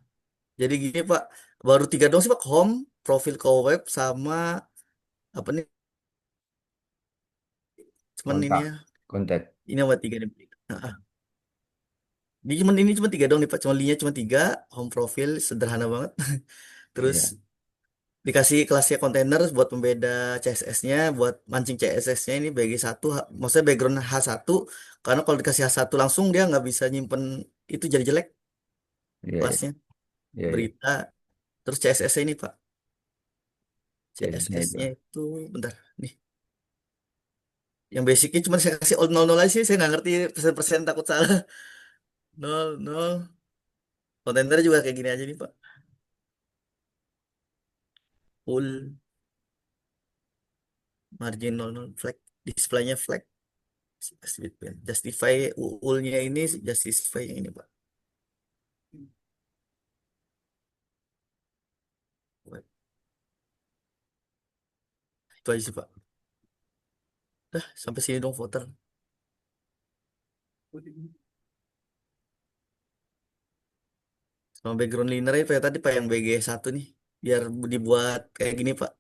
jadi gini Pak, baru tiga dong sih Pak, home, profil ke web, sama apa nih, cuman ini Kontak, ya, kontak. ini apa tiga nih. Nah, Dia cuman ini cuma tiga dong nih Pak, cuma linknya cuma tiga, home profil sederhana banget. Terus Iya, dikasih kelasnya kontainer buat pembeda CSS-nya, buat mancing CSS-nya ini BG1, maksudnya background H1, karena kalau dikasih H1 langsung dia nggak bisa nyimpen, itu jadi jelek iya, iya, kelasnya, iya, iya. berita. Terus CSS ini Pak, Biasanya itu. CSS-nya itu bentar nih, yang basicnya cuma saya kasih all nol nol aja sih, saya nggak ngerti persen-persen, takut salah. Nol nol, kontainer juga kayak gini aja nih Pak, full margin nol nol, flag, displaynya flag, justify ul-nya ini, justify yang ini Pak. Itu aja sih Pak. Dah, sampai sini dong voter. Sama background liner itu ya tadi Pak, yang BG1 nih. Biar dibuat kayak gini Pak.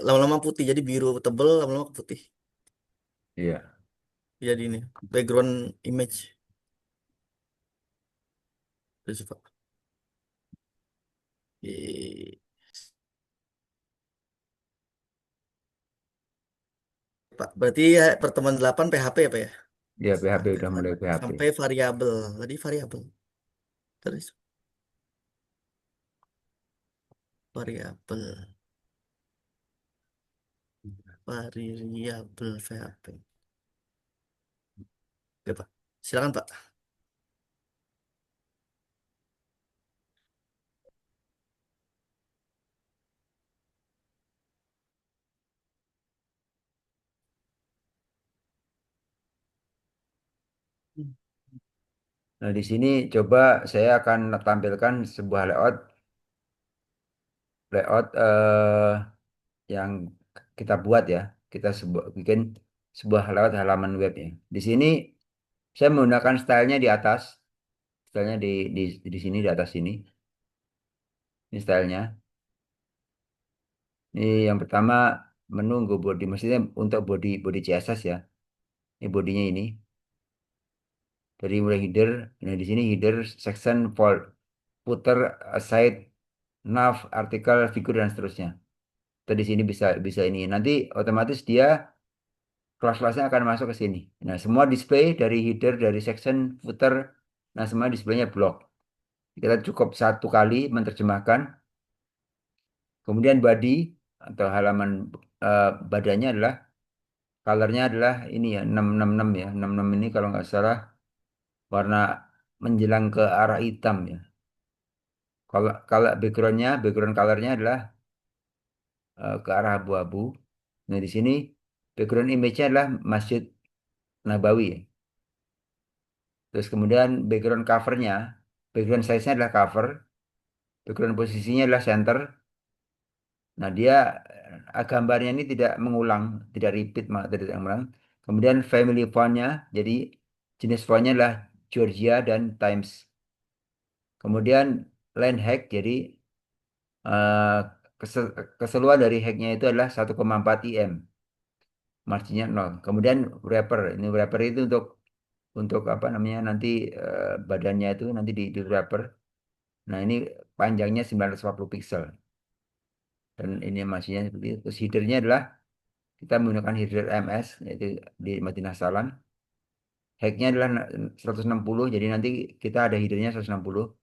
Lama-lama putih, jadi biru tebel, lama-lama ke putih. Iya, Jadi ini, background image. Itu sih Pak. Di- Pak, berarti ya pertemuan 8 PHP ya Pak ya? iya PHP Sampai udah mulai PHP. sampai variabel. Tadi variabel. Terus variabel. Variabel PHP. Oke Pak. Silakan Pak. Nah, di sini coba saya akan tampilkan sebuah layout, layout yang kita buat ya. Kita bikin sebuah layout halaman webnya. Di sini saya menggunakan stylenya di atas, stylenya di sini di atas sini. Ini stylenya. Ini yang pertama menunggu body, maksudnya untuk body body CSS ya. Ini bodinya ini dari mulai header. Nah di sini header, section, footer, site, nav, artikel, figur dan seterusnya. Atau di sini bisa bisa ini. Nanti otomatis dia kelas-kelasnya akan masuk ke sini. Nah semua display dari header, dari section, footer, nah semua displaynya blok. Kita cukup satu kali menerjemahkan. Kemudian body atau halaman badannya adalah colornya adalah ini ya 666 ya. 66 ini kalau nggak salah warna menjelang ke arah hitam ya. Kalau kalau background colornya adalah ke arah abu-abu. Nah di sini background image-nya adalah Masjid Nabawi ya. Terus kemudian background covernya, background size-nya adalah cover, background posisinya adalah center. Nah dia gambarnya ini tidak mengulang, tidak repeat, tidak mengulang. Kemudian family font-nya, jadi jenis font-nya adalah Georgia dan Times. Kemudian line hack, jadi eh, keseluruhan dari hacknya itu adalah 1,4 IM, marginnya 0. Kemudian wrapper, ini wrapper itu untuk apa namanya nanti badannya itu nanti di wrapper. Nah ini panjangnya 940 pixel dan ini marginnya seperti itu. Terus headernya adalah kita menggunakan header MS yaitu di Madinah Salam. Hacknya adalah 160, jadi nanti kita ada headernya 160.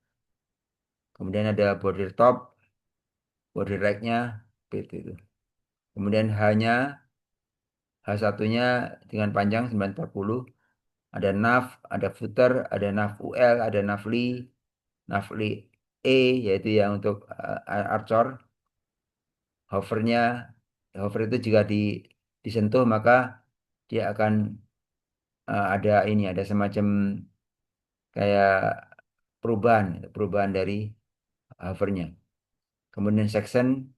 Kemudian ada border top, border right-nya seperti itu. Kemudian H satunya dengan panjang 940. Ada nav, ada footer, ada nav UL, ada navli E yaitu yang untuk Archor. Hovernya, hover itu jika disentuh maka dia akan ada ini, ada semacam kayak perubahan, perubahan dari hovernya. Kemudian section,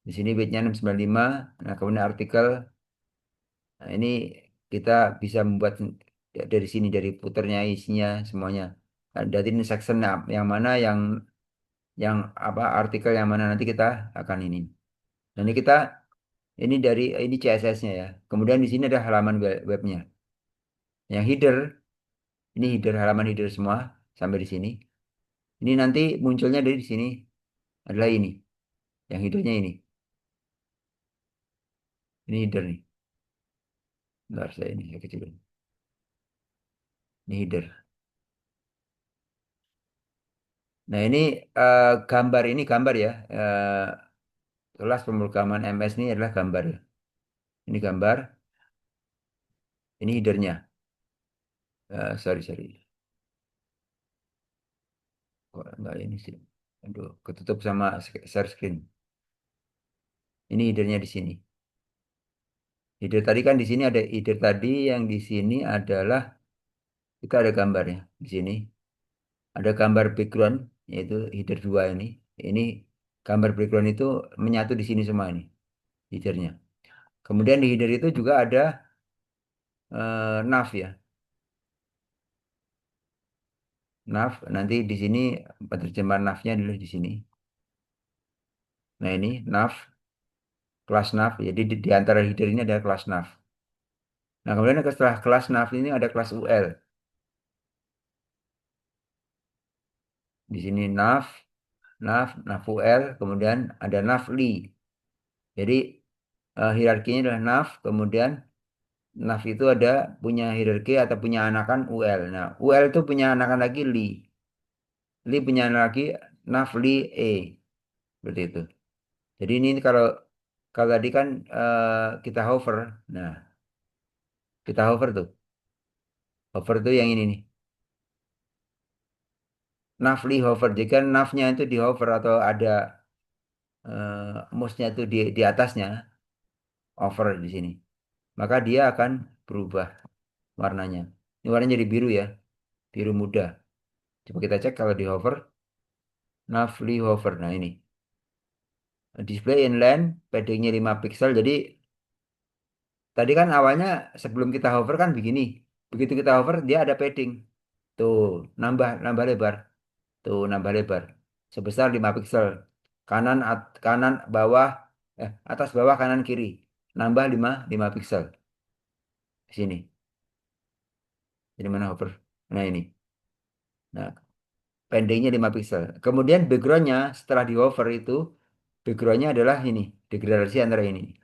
di sini width-nya 695. Nah, kemudian artikel, nah ini kita bisa membuat dari sini, dari footernya, isinya, semuanya. ada ini section yang mana yang apa artikel yang mana nanti kita akan ini. Dan ini kita ini dari ini CSS-nya ya. Kemudian di sini ada halaman webnya. Yang header ini header halaman header semua sampai di sini. Ini nanti munculnya dari sini adalah ini. Yang headernya ini. Ini header nih. Bentar saya ini saya kecilin. Ini header. Nah ini gambar ya. Kelas pemrograman MS ini adalah gambar ya. Ini gambar. Ini headernya. Sorry. Kok enggak ini sih? Aduh, ketutup sama share screen. Ini headernya di sini. Header tadi kan di sini ada header tadi yang di sini adalah kita ada gambarnya di sini. Ada gambar background yaitu header 2 ini. Ini gambar background itu menyatu di sini semua ini headernya. Kemudian di header itu juga ada nav ya. Nav nanti di sini penerjemahan navnya dulu di sini. Nah ini nav, kelas nav. Jadi di antara header ini ada kelas nav. Nah kemudian setelah kelas nav ini ada kelas UL. Di sini nav UL, kemudian ada nav li. Jadi hierarkinya adalah nav, kemudian nav itu ada punya hierarki atau punya anakan UL. Nah UL itu punya anakan lagi li. Li punya anak lagi nav li E. Seperti itu. Jadi ini kalau kalau tadi kan kita hover. Nah kita hover tuh. Hover tuh yang ini nih. Navli hover. Jika navnya itu di hover atau ada mouse-nya itu di atasnya, hover di sini, maka dia akan berubah warnanya. Ini warnanya jadi biru ya, biru muda. Coba kita cek kalau di hover, Navli hover. Nah ini, display inline, paddingnya 5 pixel. Jadi tadi kan awalnya sebelum kita hover kan begini. Begitu kita hover dia ada padding. Tuh, nambah nambah lebar. Tuh, nambah lebar. Sebesar 5 pixel. Kanan bawah atas bawah kanan kiri. Nambah lima pixel di sini. Jadi mana hover? Nah, ini. Nah, pendeknya 5 pixel. Kemudian backgroundnya setelah di hover itu backgroundnya adalah ini, degradasi antara ini.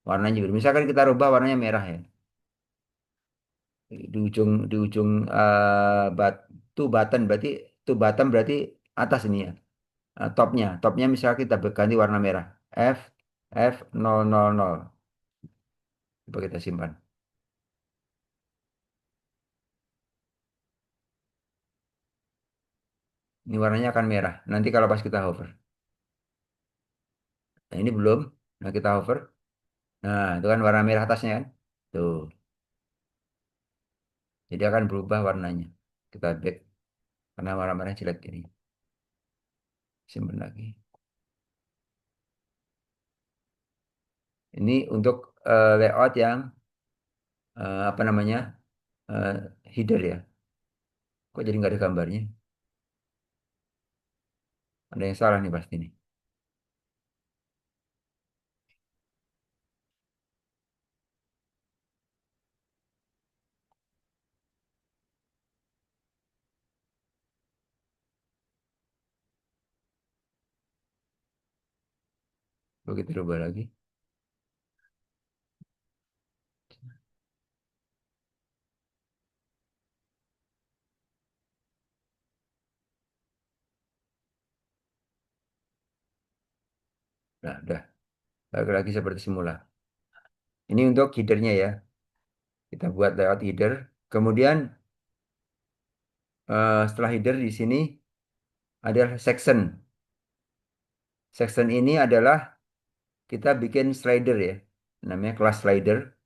Warnanya biru. Misalkan kita rubah warnanya merah ya. Di ujung button berarti bottom berarti atas ini ya. Topnya misalnya kita ganti warna merah. F F000. Coba kita simpan. Ini warnanya akan merah. Nanti kalau pas kita hover. Nah, ini belum. Nah, kita hover. Nah, itu kan warna merah atasnya kan. Tuh. Jadi akan berubah warnanya. Kita back. Karena warna merah jelek ini. Simpan lagi. Ini untuk layout yang apa namanya? eh, header ya. Kok jadi nggak ada gambarnya? Ada yang salah nih pasti nih. Coba kita rubah lagi. Nah, udah. Balik lagi seperti semula. Ini untuk headernya ya. Kita buat layout header. Kemudian setelah header di sini ada section. Section ini adalah kita bikin slider ya. Namanya kelas slider.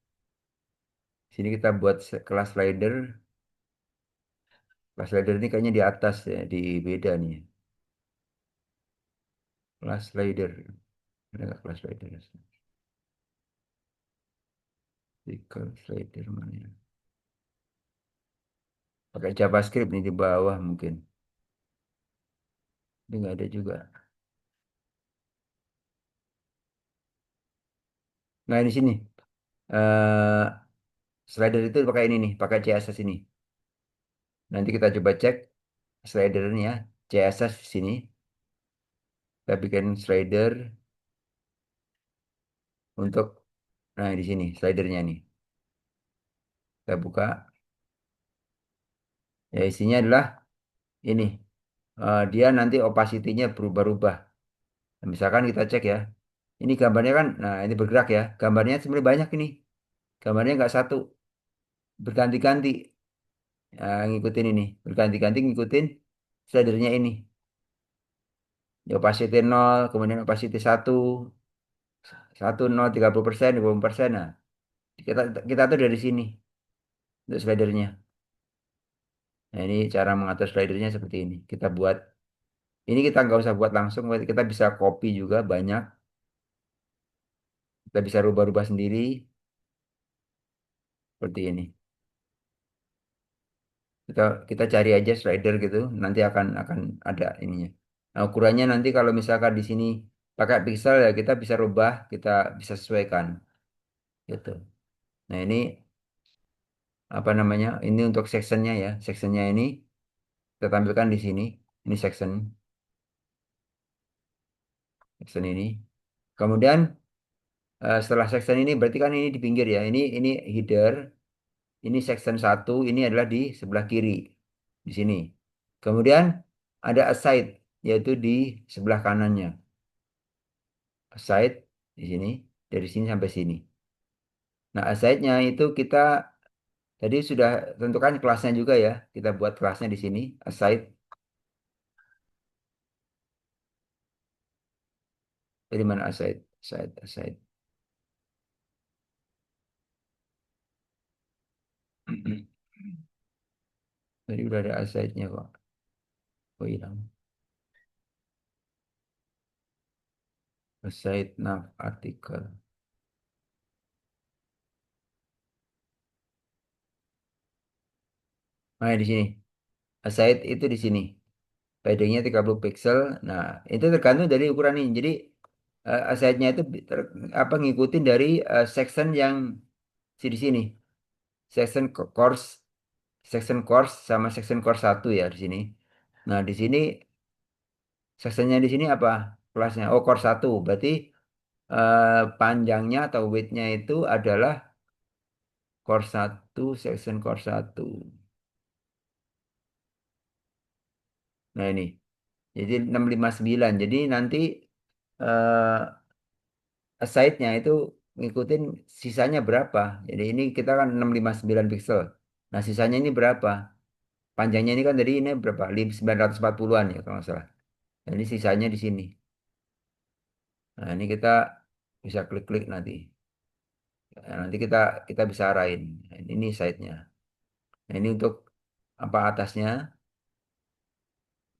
Sini kita buat kelas slider. Kelas slider ini kayaknya di atas ya, di beda nih. Kelas slider. Ada nggak kelas slider? Di kelas slider mana ya? Pakai JavaScript nih di bawah mungkin. Ini nggak ada juga. Nah di sini eh slider itu pakai ini nih, pakai CSS ini. Nanti kita coba cek slidernya CSS di sini. Kita bikin slider untuk, nah di sini slidernya nih. Kita buka. Ya isinya adalah ini. Dia nanti opacity-nya berubah-ubah. Nah, misalkan kita cek ya. Ini gambarnya kan, nah ini bergerak ya. Gambarnya sebenarnya banyak ini. Gambarnya nggak satu, berganti-ganti. Nah, ngikutin ini, berganti-ganti ngikutin slidernya ini. Ya, opacity 0, kemudian opacity 1, 1, 0, 30%, 20%. Nah, kita kita tuh dari sini untuk slidernya. Nah, ini cara mengatur slidernya seperti ini. Kita buat, ini kita nggak usah buat langsung, kita bisa copy juga banyak. Kita bisa rubah-rubah sendiri seperti ini. Kita kita cari aja slider gitu, nanti akan ada ininya. Nah, ukurannya nanti kalau misalkan di sini pakai pixel ya kita bisa rubah, kita bisa sesuaikan gitu. Nah, ini apa namanya? Ini untuk sectionnya ya. Sectionnya ini kita tampilkan di sini. Ini section ini. Kemudian setelah section ini berarti kan ini di pinggir ya. Ini header, ini section satu, ini adalah di sebelah kiri di sini. Kemudian ada aside yaitu di sebelah kanannya. Aside di sini dari sini sampai sini. Nah, aside-nya itu kita tadi sudah tentukan kelasnya juga ya. Kita buat kelasnya di sini aside. Dari mana aside? Aside, aside. Tadi udah ada aside-nya kok. Oh hilang. Aside nav artikel. Nah, di sini. Aside itu di sini. Pedangnya 30 pixel. Nah, itu tergantung dari ukuran ini. Jadi aside-nya itu apa ngikutin dari section yang di sini. Section course, section course sama section course satu ya di sini. Nah, di sini sectionnya di sini apa? Kelasnya. Oh, course satu. Berarti panjangnya atau width-nya itu adalah course satu, section course satu. Nah, ini. Jadi 659. Jadi nanti eh aside-nya itu ngikutin sisanya berapa. Jadi ini kita kan 659 pixel. Nah, sisanya ini berapa? Panjangnya ini kan dari ini berapa? 940-an ya kalau nggak salah. Nah, ini sisanya di sini. Nah, ini kita bisa klik-klik nanti. Nah, nanti kita kita bisa arahin. Nah, ini side-nya. Nah, ini untuk apa atasnya.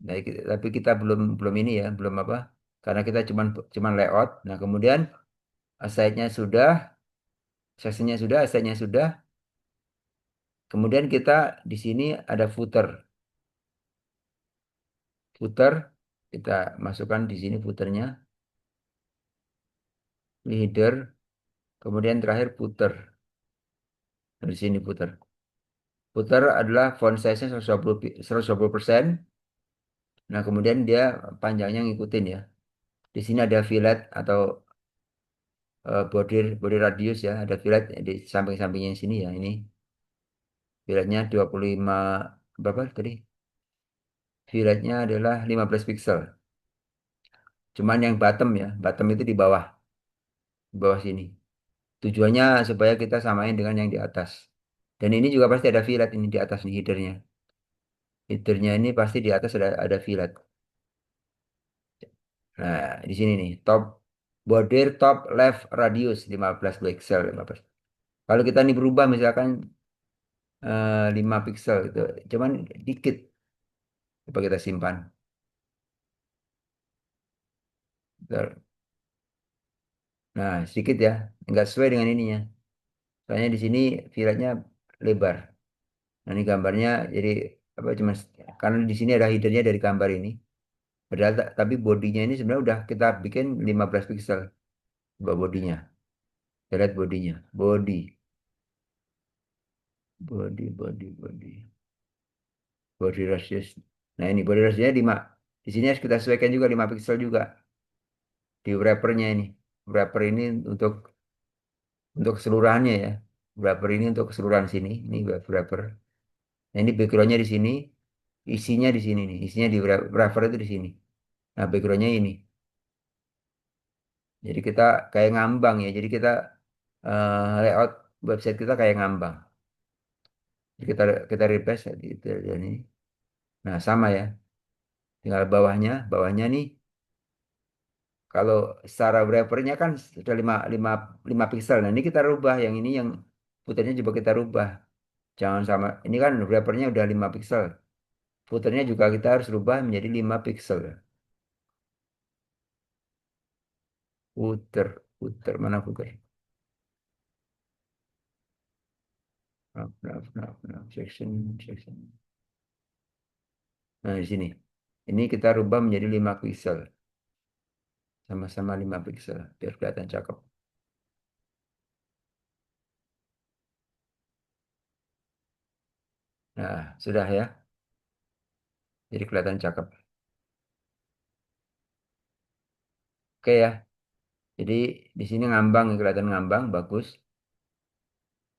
Nah, tapi kita belum belum ini ya, belum apa? Karena kita cuman layout. Nah, kemudian side-nya sudah, seksinya sudah, side-nya sudah. Kemudian kita di sini ada footer. Footer kita masukkan di sini footernya, ini header, kemudian terakhir footer. Di sini footer. Footer adalah font size-nya 120%. Nah, kemudian dia panjangnya ngikutin ya. Di sini ada fillet atau body radius ya, ada fillet di samping-sampingnya sini ya. Ini filletnya 25 berapa tadi? Filletnya adalah 15 pixel. Cuman yang bottom ya, bottom itu di bawah sini. Tujuannya supaya kita samain dengan yang di atas. Dan ini juga pasti ada fillet ini di atas nih headernya. Headernya ini pasti di atas ada fillet. Nah, di sini nih, border top left radius 15 pixel 15. Kalau kita ini berubah misalkan 5 pixel itu, cuman dikit. Coba kita simpan. Bentar. Nah, sedikit ya, nggak sesuai dengan ininya. Soalnya di sini filletnya lebar. Nah, ini gambarnya jadi apa cuma karena di sini ada hiddennya dari gambar ini. Padahal tapi bodinya ini sebenarnya udah kita bikin 15 pixel buat bodinya. Kita lihat bodinya. Body. Body radius. Nah, ini body radiusnya 5. Di sini harus kita sesuaikan juga 5 pixel juga di wrappernya ini. Wrapper ini untuk keseluruhannya ya. Wrapper ini untuk keseluruhan sini. Ini wrapper. Nah, ini backgroundnya di sini. Isinya di sini nih. Isinya di wrapper itu di sini. Nah, backgroundnya ini. Jadi kita kayak ngambang ya. Jadi kita layout website kita kayak ngambang. Jadi kita refresh ini. Nah, sama ya. Tinggal bawahnya nih. Kalau secara wrappernya kan sudah lima pixel. Nah, ini kita rubah. Yang ini yang footernya juga kita rubah. Jangan sama. Ini kan wrappernya udah 5 pixel. Footernya juga kita harus rubah menjadi 5 pixel. Footer. Mana footer? Section. Nah, di sini. Ini kita rubah menjadi 5 pixel. Sama-sama 5 pixel. Biar kelihatan cakep. Nah, sudah ya. Jadi kelihatan cakep. Oke ya. Jadi di sini ngambang, kelihatan ngambang, bagus.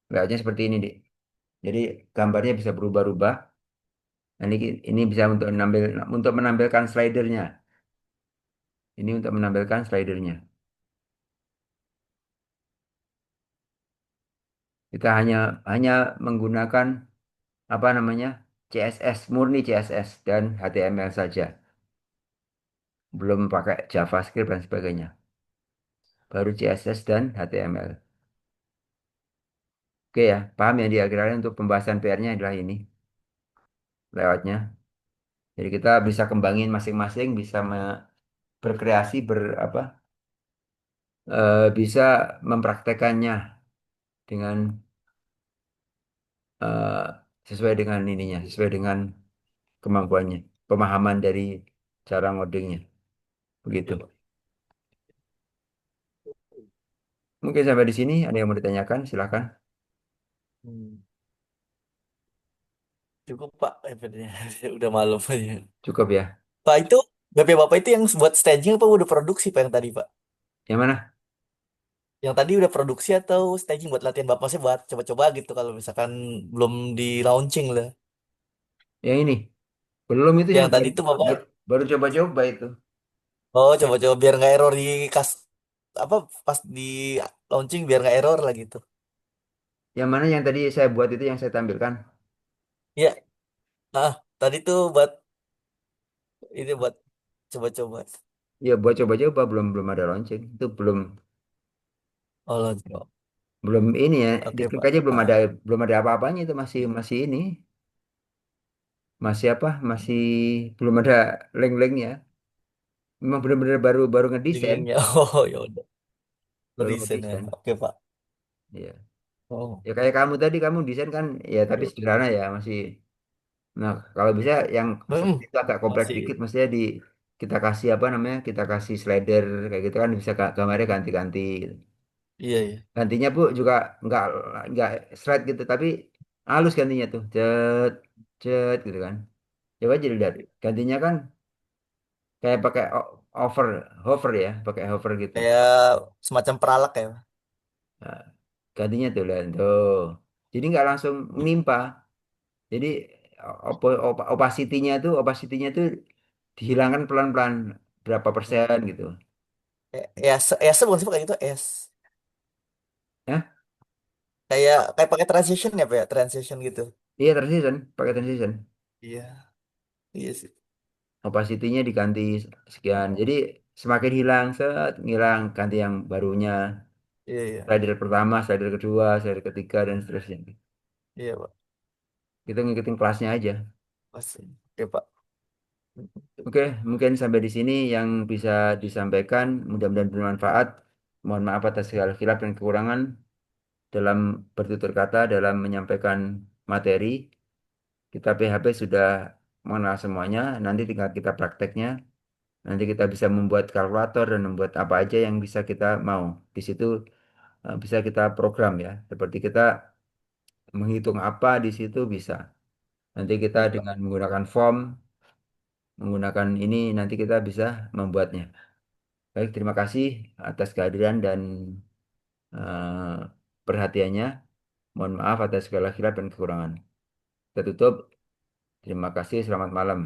Kelihatannya seperti ini, Dik. Jadi gambarnya bisa berubah-ubah. Nah, ini bisa untuk menampilkan slidernya. Ini untuk menampilkan slidernya. Kita hanya menggunakan apa namanya CSS, murni CSS dan HTML saja. Belum pakai JavaScript dan sebagainya. Baru CSS dan HTML. Oke ya, paham ya, di akhirnya untuk pembahasan PR-nya adalah ini lewatnya. Jadi kita bisa kembangin masing-masing, bisa berkreasi, bisa mempraktekannya dengan eh, sesuai dengan ininya, sesuai dengan kemampuannya, pemahaman dari cara ngodingnya, begitu. Mungkin sampai di sini ada yang mau ditanyakan, silakan. Hmm, cukup Pak, iPad-nya. Udah malam aja. Cukup ya. Pak itu BP Bapak itu yang buat staging apa udah produksi Pak yang tadi Pak? Yang mana? Yang tadi udah produksi atau staging buat latihan Bapak sih buat coba-coba gitu kalau misalkan belum di launching lah. Yang ini. Belum itu yang Yang tadi tuh Bapak, baru coba-coba itu. oh coba-coba biar nggak error di kas apa pas di launching biar nggak error lah gitu. Yang mana yang tadi saya buat itu yang saya tampilkan? Ya, tadi tuh buat ini buat coba-coba. Ya buat coba-coba belum belum ada launching. Itu belum Oh, launching. belum ini ya. Oke Diklik Pak. aja belum ada apa-apanya itu masih masih ini. Masih apa? Masih belum ada link-linknya. Memang benar-benar baru baru ngedesain, Linknya. Oh ya udah. baru Reason ya. ngedesain. Oke Pak. Iya. Oh. Ya kayak kamu tadi kamu desain kan ya tapi sederhana ya masih. Nah, kalau bisa yang Hmm, seperti itu agak kompleks masih. dikit mestinya kita kasih apa namanya? Kita kasih slider kayak gitu kan bisa gambarnya ganti-ganti gitu. Iya iya. Gantinya Bu juga nggak nggak slide gitu tapi halus gantinya tuh. Cet cet gitu kan. Coba aja lihat. Gantinya kan kayak pakai over hover ya, pakai hover gitu. Kayak semacam peralak ya. Nah, gantinya tuh lihat tuh. Jadi nggak langsung menimpa. Jadi opacity-nya tuh dihilangkan pelan-pelan berapa persen gitu. Ya, bukan sih Pak, kayak gitu S. Ya, Kayak pakai transition ya Pak ya, transition gitu. iya transition, pakai transition. Iya, iya sih. Opacity-nya diganti sekian. Jadi semakin hilang, hilang, ganti yang barunya. Iya iya. Slider pertama, slider kedua, slider ketiga dan seterusnya. Iya Pak. Kita ngikutin kelasnya aja. Pasti. Oke Pak. Oke, mungkin sampai di sini yang bisa disampaikan. Mudah-mudahan bermanfaat. Mohon maaf atas segala khilaf dan kekurangan dalam bertutur kata, dalam menyampaikan materi. kita PHP sudah mengenal semuanya, nanti tinggal kita prakteknya, nanti kita bisa membuat kalkulator dan membuat apa aja yang bisa kita mau. Di situ bisa kita program ya, seperti kita menghitung apa di situ bisa. Nanti kita Iya, Pak. dengan menggunakan form, menggunakan ini, nanti kita bisa membuatnya. Baik, terima kasih atas kehadiran dan eh, perhatiannya. Mohon maaf atas segala khilaf dan kekurangan. Kita tutup. Terima kasih. Selamat malam.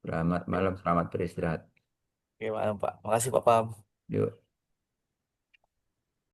Selamat Oke, malam. Selamat beristirahat. oke, Pak. Makasih, Pak Pam. Yuk.